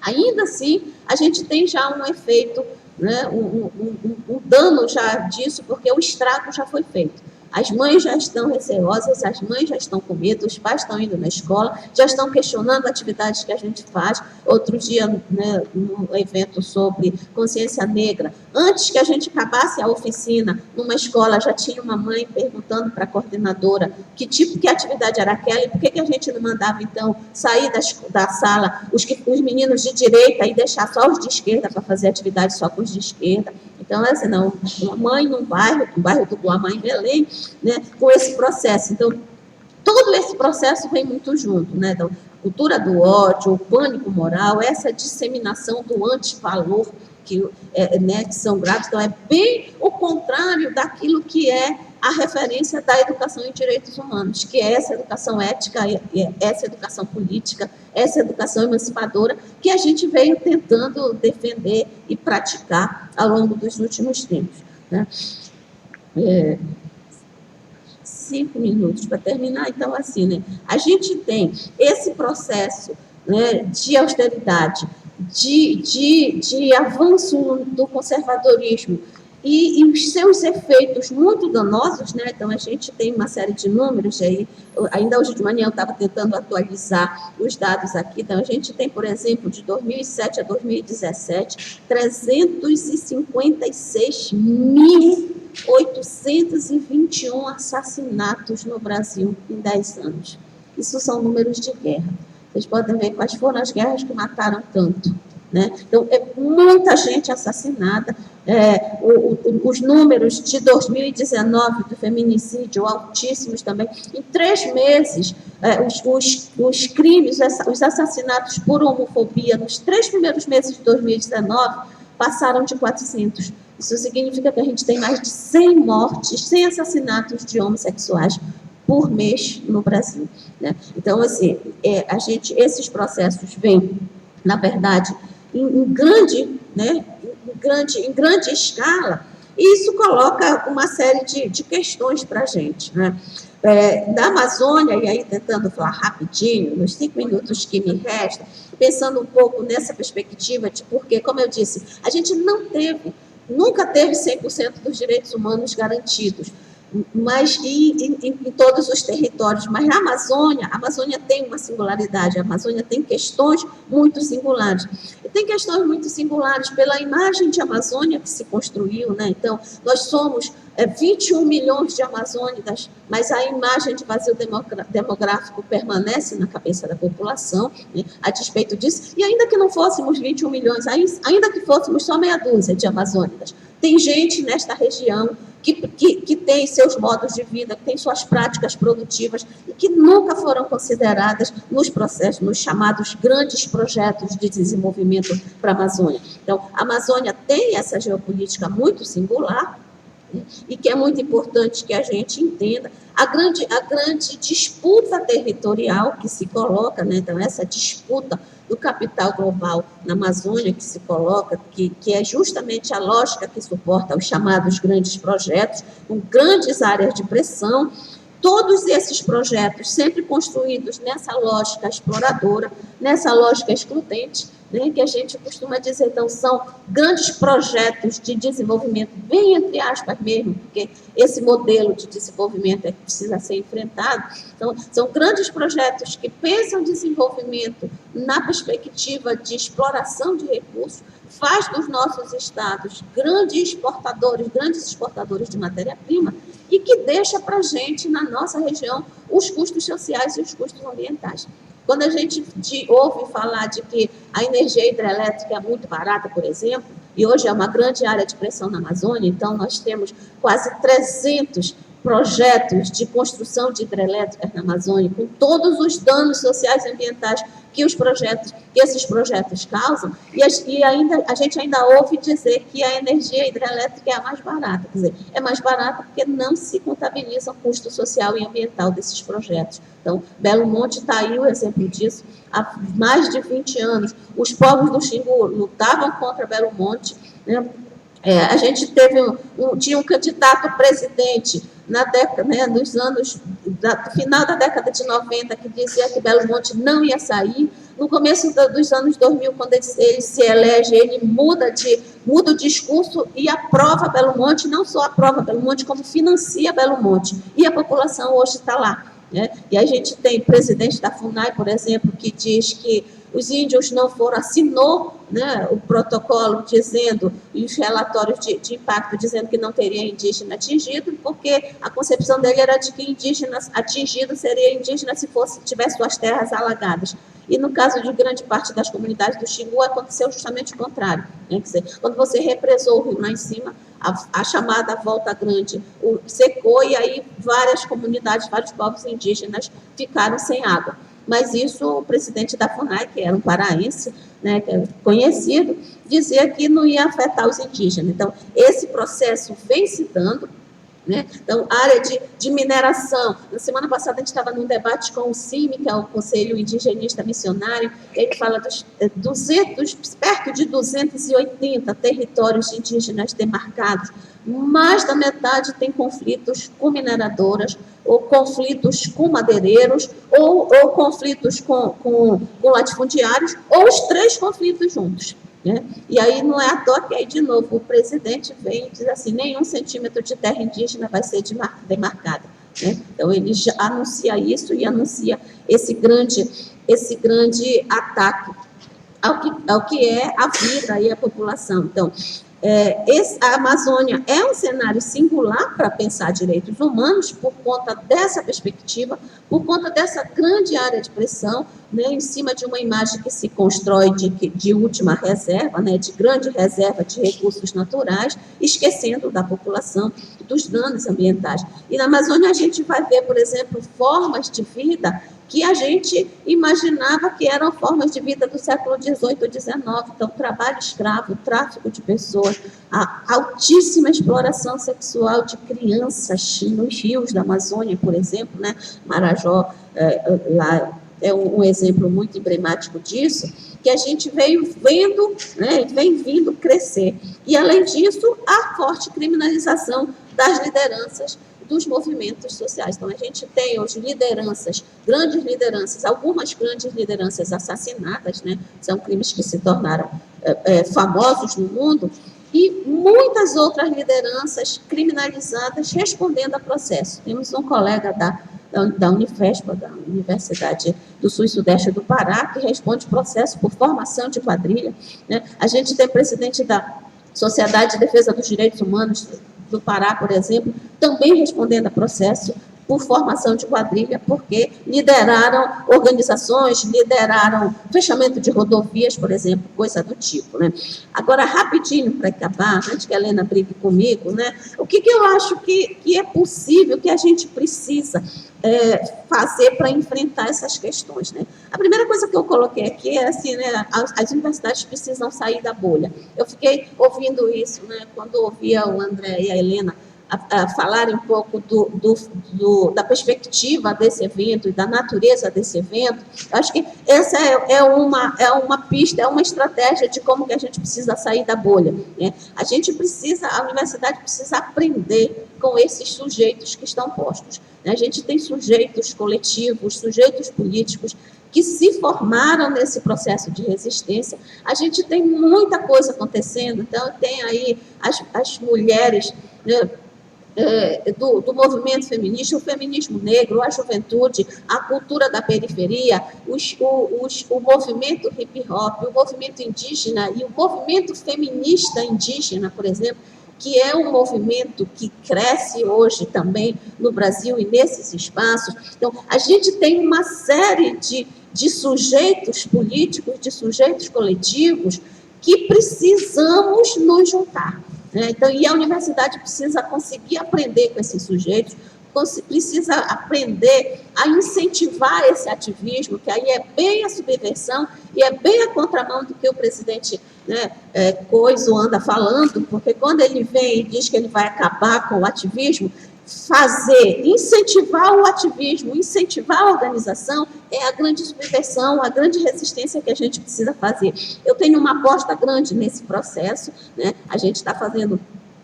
ainda assim, a gente tem já um efeito, né, um dano já disso, porque o estrago já foi feito. As mães já estão receosas, as mães já estão com medo, os pais estão indo na escola, já estão questionando atividades que a gente faz. Outro dia, né, num evento sobre consciência negra, antes que a gente acabasse a oficina, numa escola já tinha uma mãe perguntando para a coordenadora que atividade era aquela, e por que a gente não mandava, então, sair da sala os meninos de direita e deixar só os de esquerda para fazer atividade só com os de esquerda. Então, assim, não, uma mãe no bairro do Guamá, em Belém, né, com esse processo. Então, todo esse processo vem muito junto, né? Então, a cultura do ódio, o pânico moral, essa disseminação do antivalor, que são graves. Então, é bem o contrário daquilo que é a referência da educação em direitos humanos, que é essa educação ética, essa educação política, essa educação emancipadora, que a gente veio tentando defender e praticar ao longo dos últimos tempos, né? 5 minutos para terminar. Então, assim, né, a gente tem esse processo, né, de austeridade, de avanço do conservadorismo, e os seus efeitos muito danosos, né? Então, a gente tem uma série de números aí, ainda hoje de manhã eu estava tentando atualizar os dados aqui. Então, a gente tem, por exemplo, de 2007 a 2017, 356.821 assassinatos no Brasil em 10 anos. Isso são números de guerra. Vocês podem ver quais foram as guerras que mataram tanto, né? Então, é muita gente assassinada. Os números de 2019 do feminicídio altíssimos também. Em 3 meses, os crimes, os assassinatos por homofobia, nos 3 primeiros meses de 2019, passaram de 400. Isso significa que a gente tem mais de 100 mortes, 100 assassinatos de homossexuais por mês no Brasil, né? Então, assim, esses processos vêm, na verdade, em grande escala, e isso coloca uma série de questões para a gente, né? Da Amazônia, e aí tentando falar rapidinho, nos 5 minutos que me restam, pensando um pouco nessa perspectiva de porque, como eu disse, a gente nunca teve 100% dos direitos humanos garantidos. mas em todos os territórios. Mas a Amazônia tem uma singularidade, a Amazônia tem questões muito singulares. E tem questões muito singulares pela imagem de Amazônia que se construiu, né? Então, nós somos 21 milhões de amazônicas, mas a imagem de vazio demográfico permanece na cabeça da população, né, a despeito disso, e ainda que não fôssemos 21 milhões, ainda que fôssemos só meia dúzia de amazônicas, tem gente nesta região que tem seus modos de vida, que tem suas práticas produtivas e que nunca foram consideradas nos processos, nos chamados grandes projetos de desenvolvimento para a Amazônia. Então, a Amazônia tem essa geopolítica muito singular, e que é muito importante que a gente entenda a grande disputa territorial que se coloca, né? Então, essa disputa do capital global na Amazônia que se coloca, que é justamente a lógica que suporta os chamados grandes projetos, com grandes áreas de pressão. Todos esses projetos sempre construídos nessa lógica exploradora, nessa lógica excludente, né, que a gente costuma dizer, então, são grandes projetos de desenvolvimento, bem entre aspas mesmo, porque esse modelo de desenvolvimento é que precisa ser enfrentado. Então, são grandes projetos que pensam desenvolvimento na perspectiva de exploração de recursos, faz dos nossos estados grandes exportadores de matéria-prima, e que deixa para a gente, na nossa região, os custos sociais e os custos ambientais. Quando a gente ouve falar de que a energia hidrelétrica é muito barata, por exemplo, e hoje é uma grande área de pressão na Amazônia, então nós temos quase 300 projetos de construção de hidrelétricas na Amazônia, com todos os danos sociais e ambientais que esses projetos causam, e ainda, a gente ainda ouve dizer que a energia hidrelétrica é a mais barata. Quer dizer, é mais barata porque não se contabiliza o custo social e ambiental desses projetos. Então, Belo Monte está aí o exemplo disso. Há mais de 20 anos, os povos do Xingu lutavam contra Belo Monte, né? A gente tinha um candidato presidente na década, né, no final da década de 90, que dizia que Belo Monte não ia sair. No começo dos anos 2000, quando ele se elege, ele muda o discurso e aprova Belo Monte, não só aprova Belo Monte, como financia Belo Monte. E a população hoje está lá, né? E a gente tem presidente da FUNAI, por exemplo, que diz que os índios não foram, assinou, né, o protocolo dizendo, e os relatórios de impacto dizendo que não teria indígena atingido, porque a concepção dele era de que indígena atingido seria indígena se tivesse suas terras alagadas. E no caso de grande parte das comunidades do Xingu, aconteceu justamente o contrário, né? Quer dizer, quando você represou o rio lá em cima, a chamada Volta Grande secou, e aí várias comunidades, vários povos indígenas ficaram sem água. Mas isso, o presidente da FUNAI, que era um paraense, né, que é conhecido, dizia que não ia afetar os indígenas. Então, esse processo vem se dando, né? Então, área de mineração. Na semana passada, a gente estava num debate com o CIMI, que é o Conselho Indigenista Missionário, ele fala perto de 280 territórios indígenas demarcados. Mais da metade tem conflitos com mineradoras, ou conflitos com madeireiros, ou conflitos com latifundiários, ou os três conflitos juntos, né? E aí não é à toa que aí, de novo, o presidente vem e diz assim, nenhum centímetro de terra indígena vai ser demarcada, né? Então, ele já anuncia isso e anuncia esse grande ataque ao que é a vida e a população. Então, a Amazônia é um cenário singular para pensar direitos humanos por conta dessa perspectiva, por conta dessa grande área de pressão, né, em cima de uma imagem que se constrói de última reserva, né, de grande reserva de recursos naturais, esquecendo da população, dos danos ambientais. E na Amazônia a gente vai ver, por exemplo, formas de vida que a gente imaginava que eram formas de vida do século XVIII ou XIX. Então, trabalho escravo, tráfico de pessoas, a altíssima exploração sexual de crianças nos rios da Amazônia, por exemplo, né? Marajó, lá é um exemplo muito emblemático disso, que a gente veio vendo, né, vem vindo crescer. E, além disso, a forte criminalização das lideranças dos movimentos sociais. Então, a gente tem hoje grandes lideranças, algumas grandes lideranças assassinadas, né? São crimes que se tornaram famosos no mundo, e muitas outras lideranças criminalizadas respondendo a processo. Temos um colega da Unifespa, da Universidade do Sul e Sudeste do Pará, que responde processo por formação de quadrilha, né? A gente tem presidente da Sociedade de Defesa dos Direitos Humanos do Pará, por exemplo, também respondendo a processo por formação de quadrilha, porque lideraram organizações, lideraram fechamento de rodovias, por exemplo, coisa do tipo, né? Agora, rapidinho, para acabar, antes que a Helena brigue comigo, né? O que eu acho que é possível, que a gente precisa fazer para enfrentar essas questões, né? A primeira coisa que eu coloquei aqui é assim, né? As universidades precisam sair da bolha. Eu fiquei ouvindo isso, né? Quando ouvia o André e a Helena falarem um pouco da perspectiva desse evento e da natureza desse evento. Eu acho que essa é uma pista, é uma estratégia de como que a gente precisa sair da bolha, né? A universidade precisa aprender com esses sujeitos que estão postos, né? A gente tem sujeitos coletivos, sujeitos políticos que se formaram nesse processo de resistência. A gente tem muita coisa acontecendo, então tem aí as mulheres, né, do movimento feminista, o feminismo negro, a juventude, a cultura da periferia, o movimento hip-hop, o movimento indígena e o movimento feminista indígena, por exemplo, que é um movimento que cresce hoje também no Brasil e nesses espaços. Então, a gente tem uma série de sujeitos políticos, de sujeitos coletivos, que precisamos nos juntar, né? Então, e a universidade precisa conseguir aprender com esses sujeitos, precisa aprender a incentivar esse ativismo, que aí é bem a subversão e é bem a contramão do que o presidente, né, Coiso anda falando, porque quando ele vem e diz que ele vai acabar com o ativismo, incentivar o ativismo, incentivar a organização é a grande subversão, a grande resistência que a gente precisa fazer. Eu tenho uma aposta grande nesse processo, né? A gente está fazendo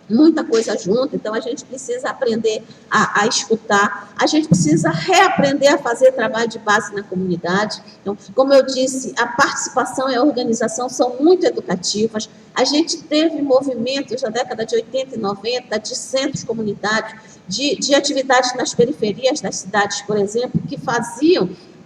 muita coisa junto, então a gente precisa aprender a escutar, a gente precisa reaprender a fazer trabalho de base na comunidade. Então, como eu disse, a participação e a organização são muito educativas. A gente teve movimentos na década de 80 e 90 de centros comunitários, de atividades nas periferias das cidades, por exemplo, que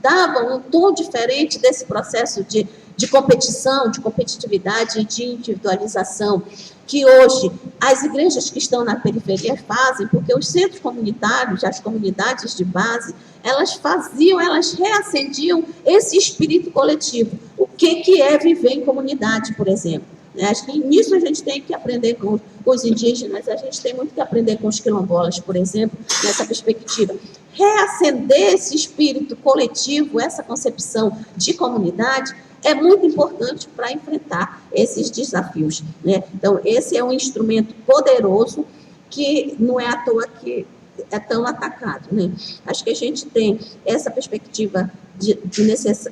davam um tom diferente desse processo de competição, de competitividade e de individualização, que hoje as igrejas que estão na periferia fazem, porque os centros comunitários, as comunidades de base, elas reacendiam esse espírito coletivo. O que é viver em comunidade, por exemplo? Acho que nisso a gente tem que aprender com os indígenas, a gente tem muito que aprender com os quilombolas, por exemplo, nessa perspectiva. Reacender esse espírito coletivo, essa concepção de comunidade, é muito importante para enfrentar esses desafios, né? Então, esse é um instrumento poderoso que não é à toa que é tão atacado, né? Acho que a gente tem essa perspectiva de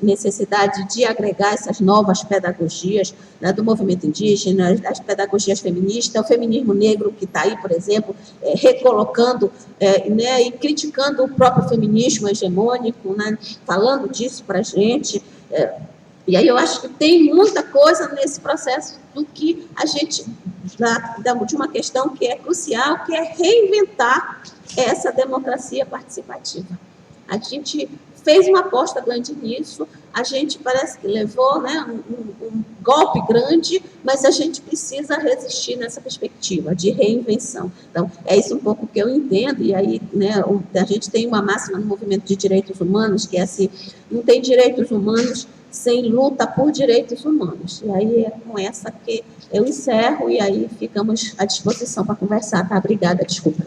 necessidade de agregar essas novas pedagogias, né, do movimento indígena, as pedagogias feministas, o feminismo negro que está aí, por exemplo, recolocando, né, e criticando o próprio feminismo hegemônico, né, falando disso para a gente. E aí eu acho que tem muita coisa nesse processo do que a gente, de uma questão que é crucial, que é reinventar essa democracia participativa. A gente fez uma aposta grande nisso, a gente parece que levou, né, um golpe grande, mas a gente precisa resistir nessa perspectiva de reinvenção. Então, é isso um pouco que eu entendo, e aí, né, a gente tem uma máxima no movimento de direitos humanos, que é assim, não tem direitos humanos sem luta por direitos humanos. E aí é com essa que eu encerro, e aí ficamos à disposição para conversar, tá? Obrigada, desculpa.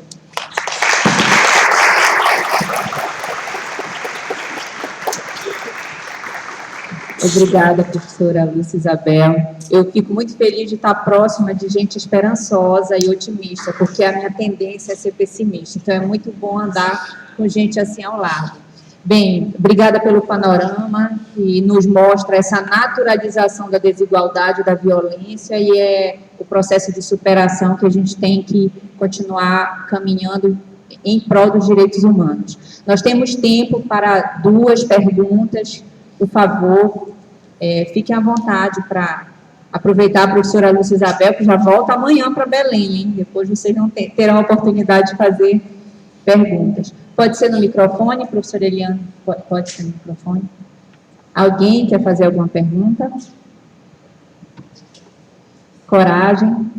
Obrigada, professora Lúcia Isabel. Eu fico muito feliz de estar próxima de gente esperançosa e otimista, porque a minha tendência é ser pessimista. Então, é muito bom andar com gente assim ao lado. Bem, obrigada pelo panorama, que nos mostra essa naturalização da desigualdade, da violência, e é o processo de superação que a gente tem que continuar caminhando em prol dos direitos humanos. Nós temos tempo para 2 perguntas. Por favor, fiquem à vontade para Aproveitar a professora Lúcia Isabel, que já volta amanhã para Belém, hein? Depois vocês não terão a oportunidade de fazer perguntas. Pode ser no microfone, professora Eliane? Pode ser no microfone. Alguém quer fazer alguma pergunta? Coragem.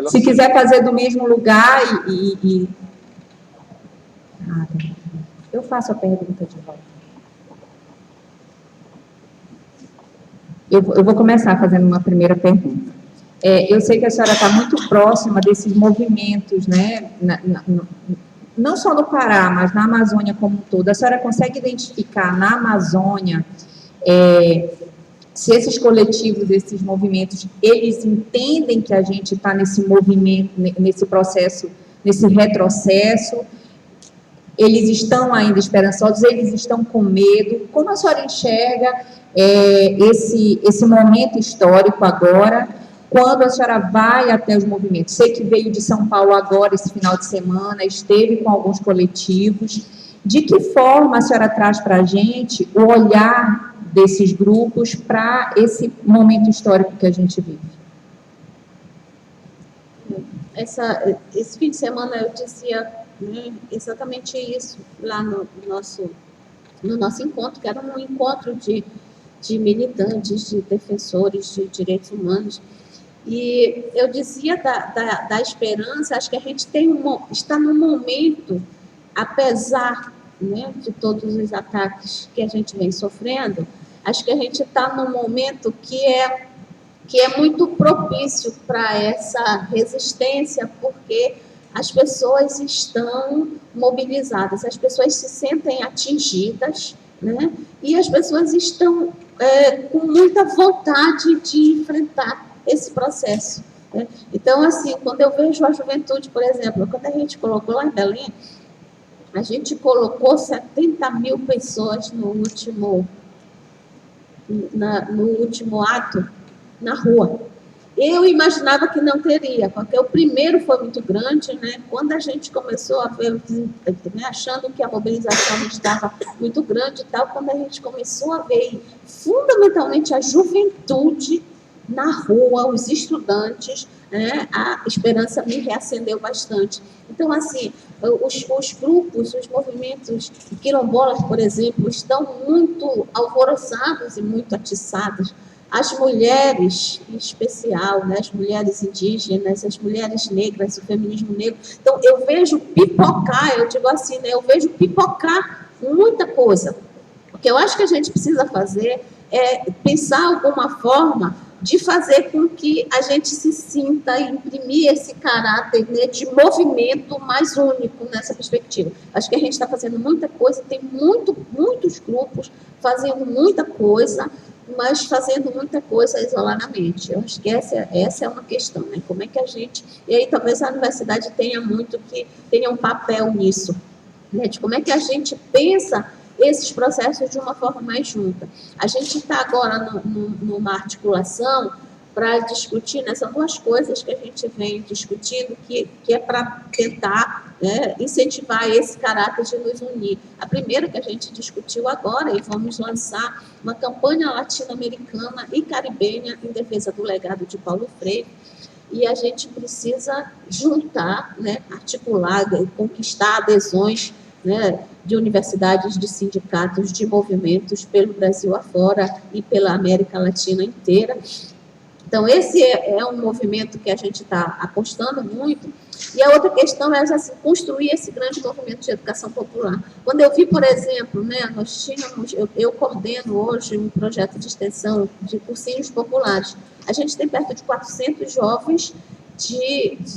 Se quiser fazer do mesmo lugar eu faço a pergunta de volta. Eu vou começar fazendo uma primeira pergunta. Eu sei que a senhora está muito próxima desses movimentos, né? Não só no Pará, mas na Amazônia como um todo. A senhora consegue identificar na Amazônia se esses coletivos, esses movimentos, eles entendem que a gente está nesse movimento, nesse processo, nesse retrocesso? Eles estão ainda esperançosos? Eles estão com medo? Como a senhora enxerga esse momento histórico agora, quando a senhora vai até os movimentos? Sei que veio de São Paulo agora, esse final de semana, esteve com alguns coletivos. De que forma a senhora traz para a gente o olhar desses grupos para esse momento histórico que a gente vive? Esse fim de semana eu dizia exatamente isso lá no nosso encontro, que era um encontro de militantes, de defensores de direitos humanos. E eu dizia da esperança. Acho que a gente está num momento, apesar, né, de todos os ataques que a gente vem sofrendo, acho que a gente está num momento que é muito propício para essa resistência, porque as pessoas estão mobilizadas, as pessoas se sentem atingidas, né? E as pessoas estão com muita vontade de enfrentar esse processo, né? Então, assim, quando eu vejo a juventude, por exemplo, quando a gente colocou lá em Belém, a gente colocou 70 mil pessoas no último ato na rua. Eu imaginava que não teria, porque o primeiro foi muito grande, né? Quando a gente começou a ver, né, achando que a mobilização estava muito grande e tal, quando a gente começou a ver fundamentalmente a juventude na rua, os estudantes, né, a esperança me reacendeu bastante. Então, assim, os grupos, os movimentos quilombolas, por exemplo, estão muito alvoroçados e muito atiçados. As mulheres, em especial, né, as mulheres indígenas, as mulheres negras, o feminismo negro. Então, eu vejo pipocar, eu digo assim, né, eu vejo pipocar muita coisa. O que eu acho que a gente precisa fazer é pensar alguma forma de fazer com que a gente se sinta e imprimir esse caráter, né, de movimento mais único nessa perspectiva. Acho que a gente está fazendo muita coisa, tem muitos grupos fazendo muita coisa, mas fazendo muita coisa isoladamente. Eu acho que essa é uma questão, né? Como é que a gente... E aí talvez a universidade tenha um papel nisso, né? De como é que a gente pensa esses processos de uma forma mais junta. A gente está agora numa articulação para discutir, né? São duas coisas que a gente vem discutindo, que é para tentar, né, incentivar esse caráter de nos unir. A primeira que a gente discutiu agora, e vamos lançar uma campanha latino-americana e caribenha em defesa do legado de Paulo Freire, e a gente precisa juntar, né, articular, conquistar adesões, né, de universidades, de sindicatos, de movimentos pelo Brasil afora e pela América Latina inteira. Então, esse é um movimento que a gente está apostando muito. E a outra questão é assim, construir esse grande movimento de educação popular. Quando eu vi, por exemplo, né, eu coordeno hoje um projeto de extensão de cursinhos populares. A gente tem perto de 400 jovens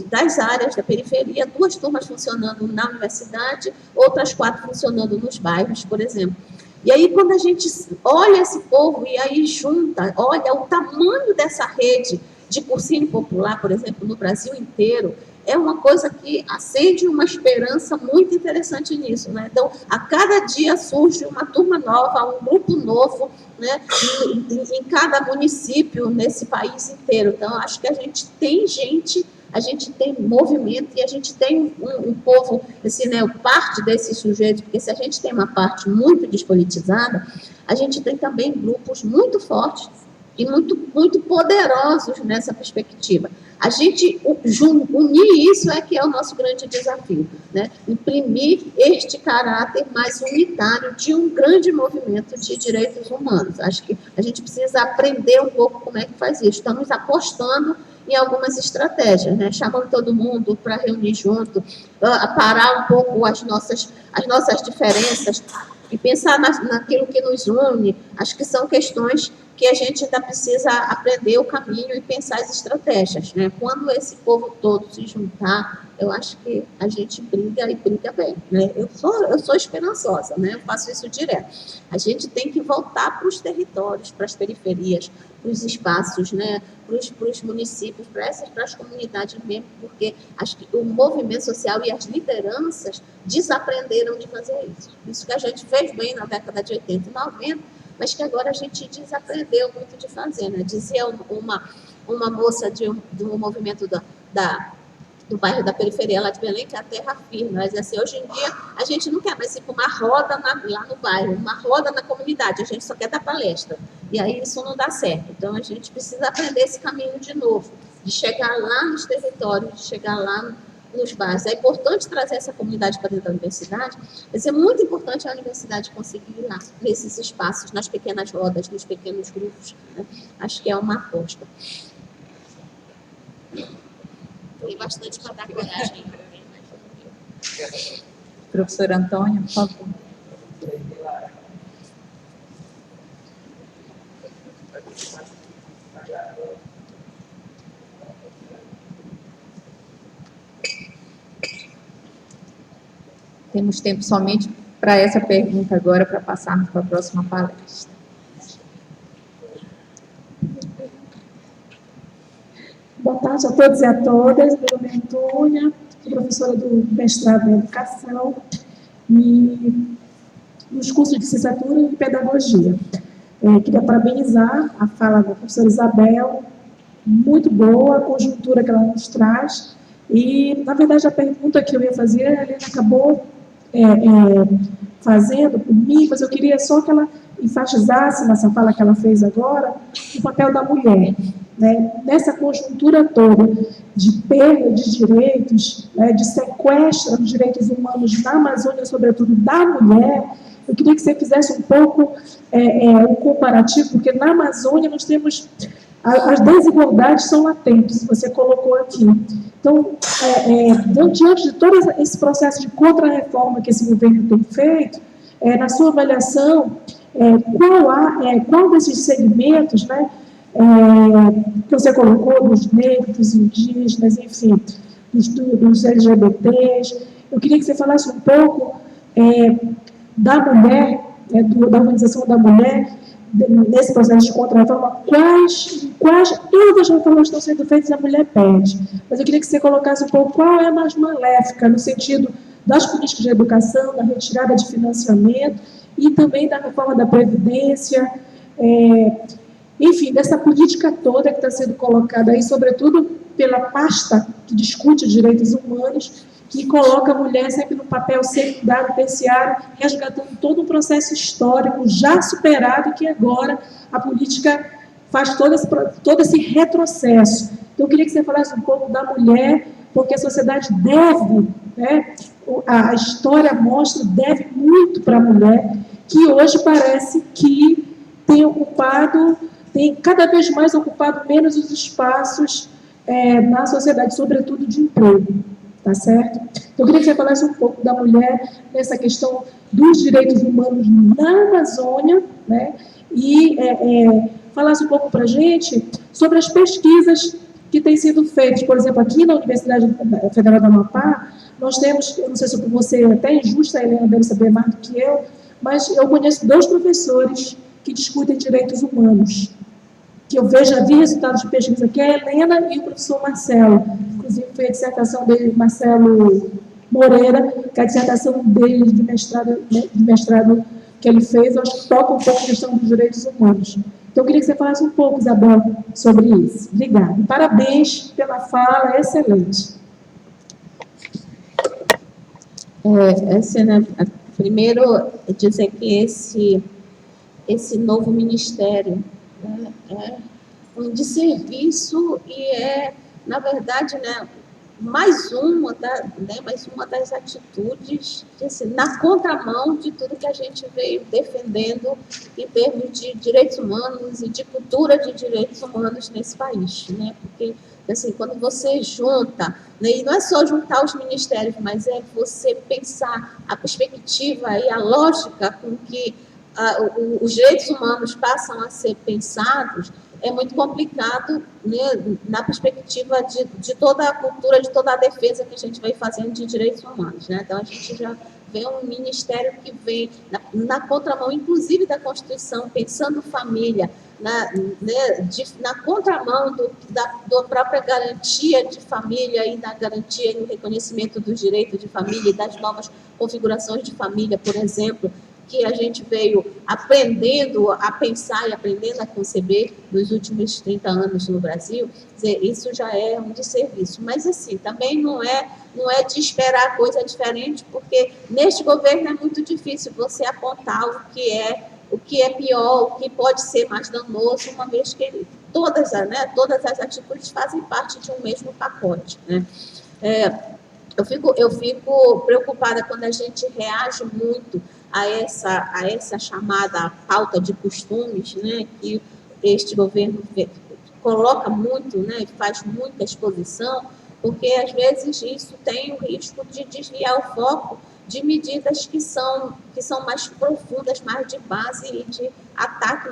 das áreas da periferia, 2 turmas funcionando na universidade, outras 4 funcionando nos bairros, por exemplo. E aí, quando a gente olha esse povo e aí junta, olha o tamanho dessa rede de cursinho popular, por exemplo, no Brasil inteiro, é uma coisa que acende uma esperança muito interessante nisso, né? Então, a cada dia surge uma turma nova, um grupo novo, né, em cada município nesse país inteiro. Então, acho que a gente tem gente a gente tem movimento e a gente tem um povo, assim, né, parte desses sujeitos, porque se a gente tem uma parte muito despolitizada, a gente tem também grupos muito fortes e muito poderosos nessa perspectiva. A gente unir isso é que é o nosso grande desafio, né? Imprimir este caráter mais unitário de um grande movimento de direitos humanos. Acho que a gente precisa aprender um pouco como é que faz isso. Estamos apostando em algumas estratégias, né? Chamando todo mundo para reunir junto, parar um pouco as nossas diferenças e pensar naquilo que nos une. Acho que são questões que a gente ainda precisa aprender o caminho e pensar as estratégias, né? Quando esse povo todo se juntar, eu acho que a gente briga e briga bem, né? Eu sou esperançosa, né? Eu faço isso direto. A gente tem que voltar para os territórios, para as periferias, para os espaços, né? Para os municípios, para as comunidades mesmo, porque acho que o movimento social e as lideranças desaprenderam de fazer isso. Isso que a gente fez bem na década de 80 e 90, mas que agora a gente desaprendeu muito de fazer, né? Dizia uma moça do movimento do bairro da periferia lá de Belém, que é a terra firme, mas assim, hoje em dia a gente não quer mais ir para uma roda lá no bairro, uma roda na comunidade, a gente só quer dar palestra, e aí isso não dá certo. Então a gente precisa aprender esse caminho de novo, de chegar lá nos territórios, de chegar lá nos bairros. É importante trazer essa comunidade para dentro da universidade, mas é muito importante a universidade conseguir ir lá, nesses espaços, nas pequenas rodas, nos pequenos grupos, né? Acho que é uma aposta. Tem bastante para dar coragem. Professor Antônio, por favor. Temos tempo somente para essa pergunta agora, para passarmos para a próxima palestra. Boa tarde a todos e a todas. Meu nome é Antônia, sou professora do mestrado em Educação e nos cursos de licenciatura em Pedagogia. Queria parabenizar a fala da professora Isabel, muito boa a conjuntura que ela nos traz. E, na verdade, a pergunta que eu ia fazer, a Helena acabou fazendo por mim, mas eu queria só que ela enfatizasse nessa fala que ela fez agora o papel da mulher, né? Nessa conjuntura toda de perda de direitos, né, de sequestro dos direitos humanos na Amazônia, sobretudo da mulher. Eu queria que você fizesse um pouco um comparativo, porque na Amazônia nós temos as desigualdades são latentes, você colocou aqui. Então, diante de todo esse processo de contra-reforma que esse governo tem feito, na sua avaliação, qual desses segmentos, né, que você colocou, dos negros, dos indígenas, enfim, dos LGBTs, eu queria que você falasse um pouco da mulher, da organização da mulher, nesse processo de contra-reforma, quais todas as reformas estão sendo feitas e a mulher pede. Mas eu queria que você colocasse um pouco qual é a mais maléfica, no sentido das políticas de educação, da retirada de financiamento e também da reforma da Previdência, enfim, dessa política toda que está sendo colocada aí, sobretudo pela pasta que discute direitos humanos, que coloca a mulher sempre no papel secundário, terciário, resgatando todo um processo histórico já superado e que agora a política faz todo esse retrocesso. Então, eu queria que você falasse um pouco da mulher, porque a sociedade deve, né, a história mostra, deve muito para a mulher, que hoje parece que tem cada vez mais ocupado menos os espaços na sociedade, sobretudo de emprego. Tá certo? Então, eu queria que você falasse um pouco da mulher nessa questão dos direitos humanos na Amazônia, né? E falasse um pouco para a gente sobre as pesquisas que têm sido feitas. Por exemplo, aqui na Universidade Federal do Amapá, nós temos, eu não sei se você é até injusta, a Helena deve saber mais do que eu, mas eu conheço 2 professores que discutem direitos humanos, que eu já vi resultados de pesquisa, que é a Helena e o professor Marcelo. Inclusive, foi a dissertação dele, Marcelo Moreira, que é a dissertação dele de mestrado que ele fez, eu acho que toca um pouco a questão dos direitos humanos. Então, eu queria que você falasse um pouco, Isabel, sobre isso. Obrigada. E parabéns pela fala excelente. Primeiro, dizer que esse novo ministério, né, é um de serviço e na verdade, né, mais uma das atitudes assim, na contramão de tudo que a gente veio defendendo em termos de direitos humanos e de cultura de direitos humanos nesse país, né? Porque assim, quando você junta, né, e não é só juntar os ministérios, mas é você pensar a perspectiva e a lógica com que os direitos humanos passam a ser pensados, é muito complicado, né, na perspectiva de toda a cultura, de toda a defesa que a gente vai fazendo de direitos humanos, né? Então, a gente já vê um ministério que vem na contramão, inclusive da Constituição, pensando família, na contramão da própria garantia de família e da garantia e do reconhecimento dos direitos de família e das novas configurações de família, por exemplo, que a gente veio aprendendo a pensar e aprendendo a conceber nos últimos 30 anos no Brasil. Quer dizer, isso já é um desserviço. Mas, assim, também não é de esperar coisa diferente, porque neste governo é muito difícil você apontar o que é pior, o que pode ser mais danoso, uma vez que todas as atitudes fazem parte de um mesmo pacote, né? Eu fico preocupada quando a gente reage muito a essa chamada pauta de costumes, né, que este governo coloca muito, né, faz muita exposição, porque às vezes isso tem o risco de desviar o foco de medidas que são mais profundas, mais de base e de ataque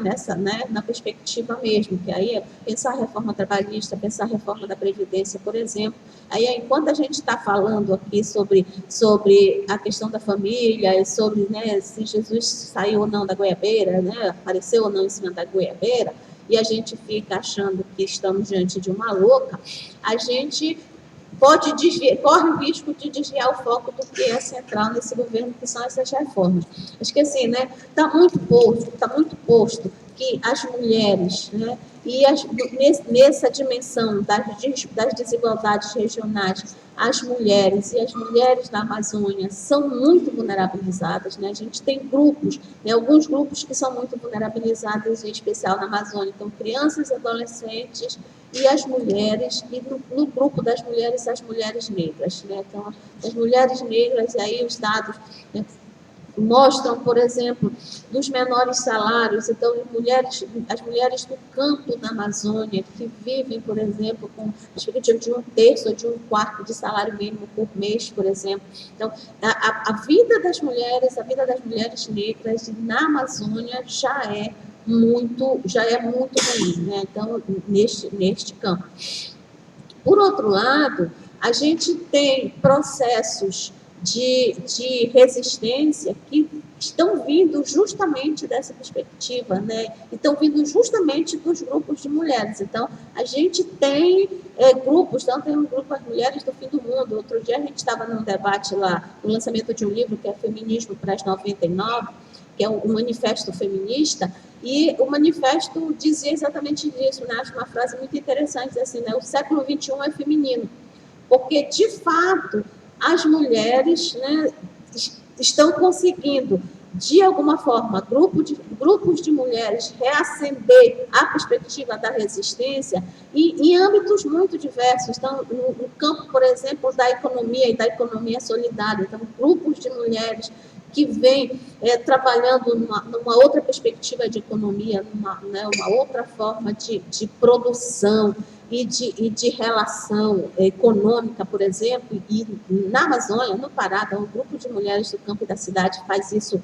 na perspectiva mesmo, que aí é pensar a reforma trabalhista, pensar a reforma da Previdência, por exemplo. Aí, enquanto a gente está falando aqui sobre a questão da família e sobre, né, se Jesus saiu ou não da goiabeira, né, apareceu ou não em cima da goiabeira, e a gente fica achando que estamos diante de uma louca, a gente corre o risco de desviar o foco do que é central nesse governo, que são essas reformas. Acho que assim, né, está muito posto que as mulheres, né, e nessa dimensão das desigualdades regionais, as mulheres da Amazônia são muito vulnerabilizadas, né? A gente tem grupos, né, alguns grupos que são muito vulnerabilizados, em especial na Amazônia, então crianças, adolescentes e as mulheres, e no grupo das mulheres, as mulheres negras, né? Então, as mulheres negras, e aí os dados, né, mostram, por exemplo, dos menores salários. Então, as mulheres do campo da Amazônia, que vivem, por exemplo, com a perspectiva de 1/3 ou de 1/4 de salário mínimo por mês, por exemplo. Então, a vida das mulheres negras na Amazônia já é muito ruim, né? Então, neste campo. Por outro lado, a gente tem processos de resistência que estão vindo justamente dessa perspectiva, né? Estão vindo justamente dos grupos de mulheres. Então, a gente tem grupos, então tem um grupo As Mulheres do Fim do Mundo. Outro dia a gente estava num debate lá, no lançamento de um livro que é Feminismo para as 99, que é um manifesto feminista, e o manifesto dizia exatamente isso, né? Acho uma frase muito interessante, assim, né? O século XXI é feminino, porque, de fato, as mulheres, né, estão conseguindo, de alguma forma, grupos de mulheres reacender a perspectiva da resistência em âmbitos muito diversos. Então, no campo, por exemplo, da economia e da economia solidária, então, grupos de mulheres que vêm trabalhando numa outra perspectiva de economia, uma outra forma de produção e de relação econômica, por exemplo, e na Amazônia, no Pará, um grupo de mulheres do campo e da cidade faz isso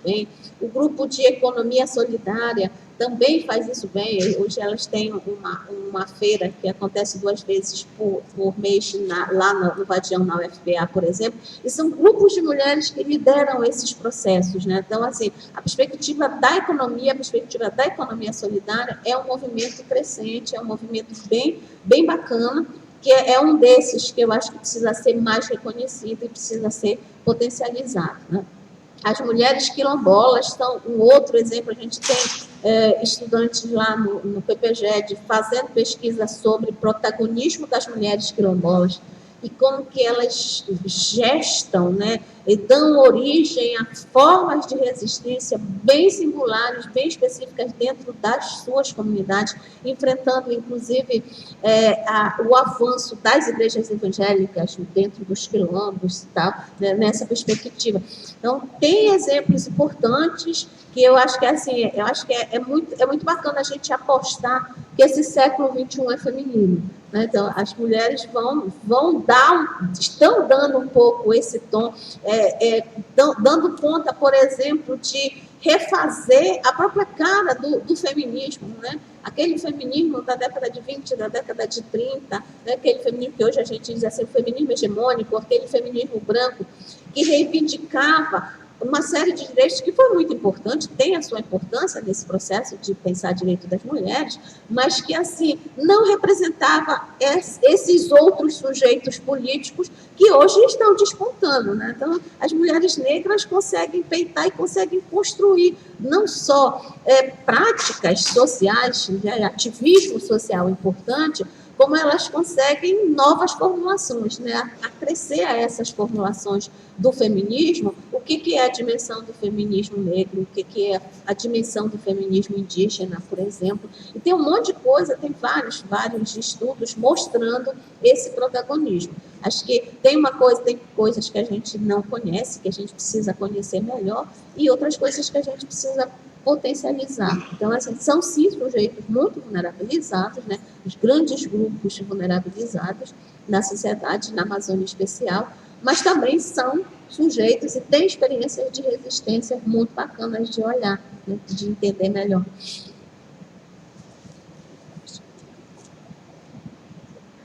bem. O grupo de economia solidária também faz isso bem. Hoje elas têm uma feira que acontece 2 vezes por mês lá no Vadião, na UFBA, por exemplo, e são grupos de mulheres que lideram esses processos, né? Então, assim, a perspectiva da economia solidária é um movimento crescente, é um movimento bem bacana, que é um desses que eu acho que precisa ser mais reconhecido e precisa ser potencializado, né? As mulheres quilombolas são um outro exemplo. A gente tem estudantes lá no PPGED fazendo pesquisa sobre protagonismo das mulheres quilombolas e como que elas gestam, né, e dão origem a formas de resistência bem singulares, bem específicas dentro das suas comunidades, enfrentando, inclusive, o avanço das igrejas evangélicas dentro dos quilombos e tal, né, nessa perspectiva. Então, tem exemplos importantes que eu acho que é muito bacana a gente apostar que esse século XXI é feminino. Né? Então, as mulheres estão dando um pouco esse tom, dando conta, por exemplo, de refazer a própria cara do feminismo, né? Aquele feminismo da década de 20, da década de 30, né? Aquele feminismo que hoje a gente diz assim, o feminismo hegemônico, aquele feminismo branco, que reivindicava uma série de direitos que foi muito importante, tem a sua importância nesse processo de pensar direito das mulheres, mas que, assim, não representava esses outros sujeitos políticos que hoje estão despontando, né? Então, as mulheres negras conseguem peitar e conseguem construir não só práticas sociais, né, ativismo social importante, como elas conseguem novas formulações, né? Acrescer a essas formulações do feminismo, o que é a dimensão do feminismo negro, o que é a dimensão do feminismo indígena, por exemplo. E tem um monte de coisa, tem vários estudos mostrando esse protagonismo. Acho que tem coisas que a gente não conhece, que a gente precisa conhecer melhor, e outras coisas que a gente precisa potencializar. Então, assim, são sim sujeitos muito vulnerabilizados, né? Os grandes grupos vulnerabilizados na sociedade, na Amazônia em especial, mas também são sujeitos e têm experiências de resistência muito bacanas de olhar, né? De entender melhor.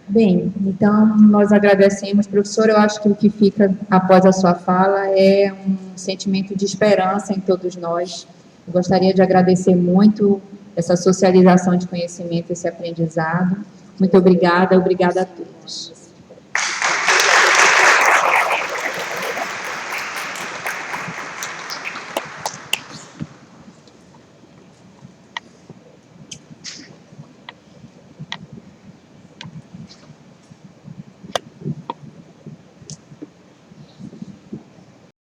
Bem, então nós agradecemos, professor. Eu acho que o que fica após a sua fala é um sentimento de esperança em todos nós. Eu gostaria de agradecer muito essa socialização de conhecimento, esse aprendizado. Muito obrigada a todos.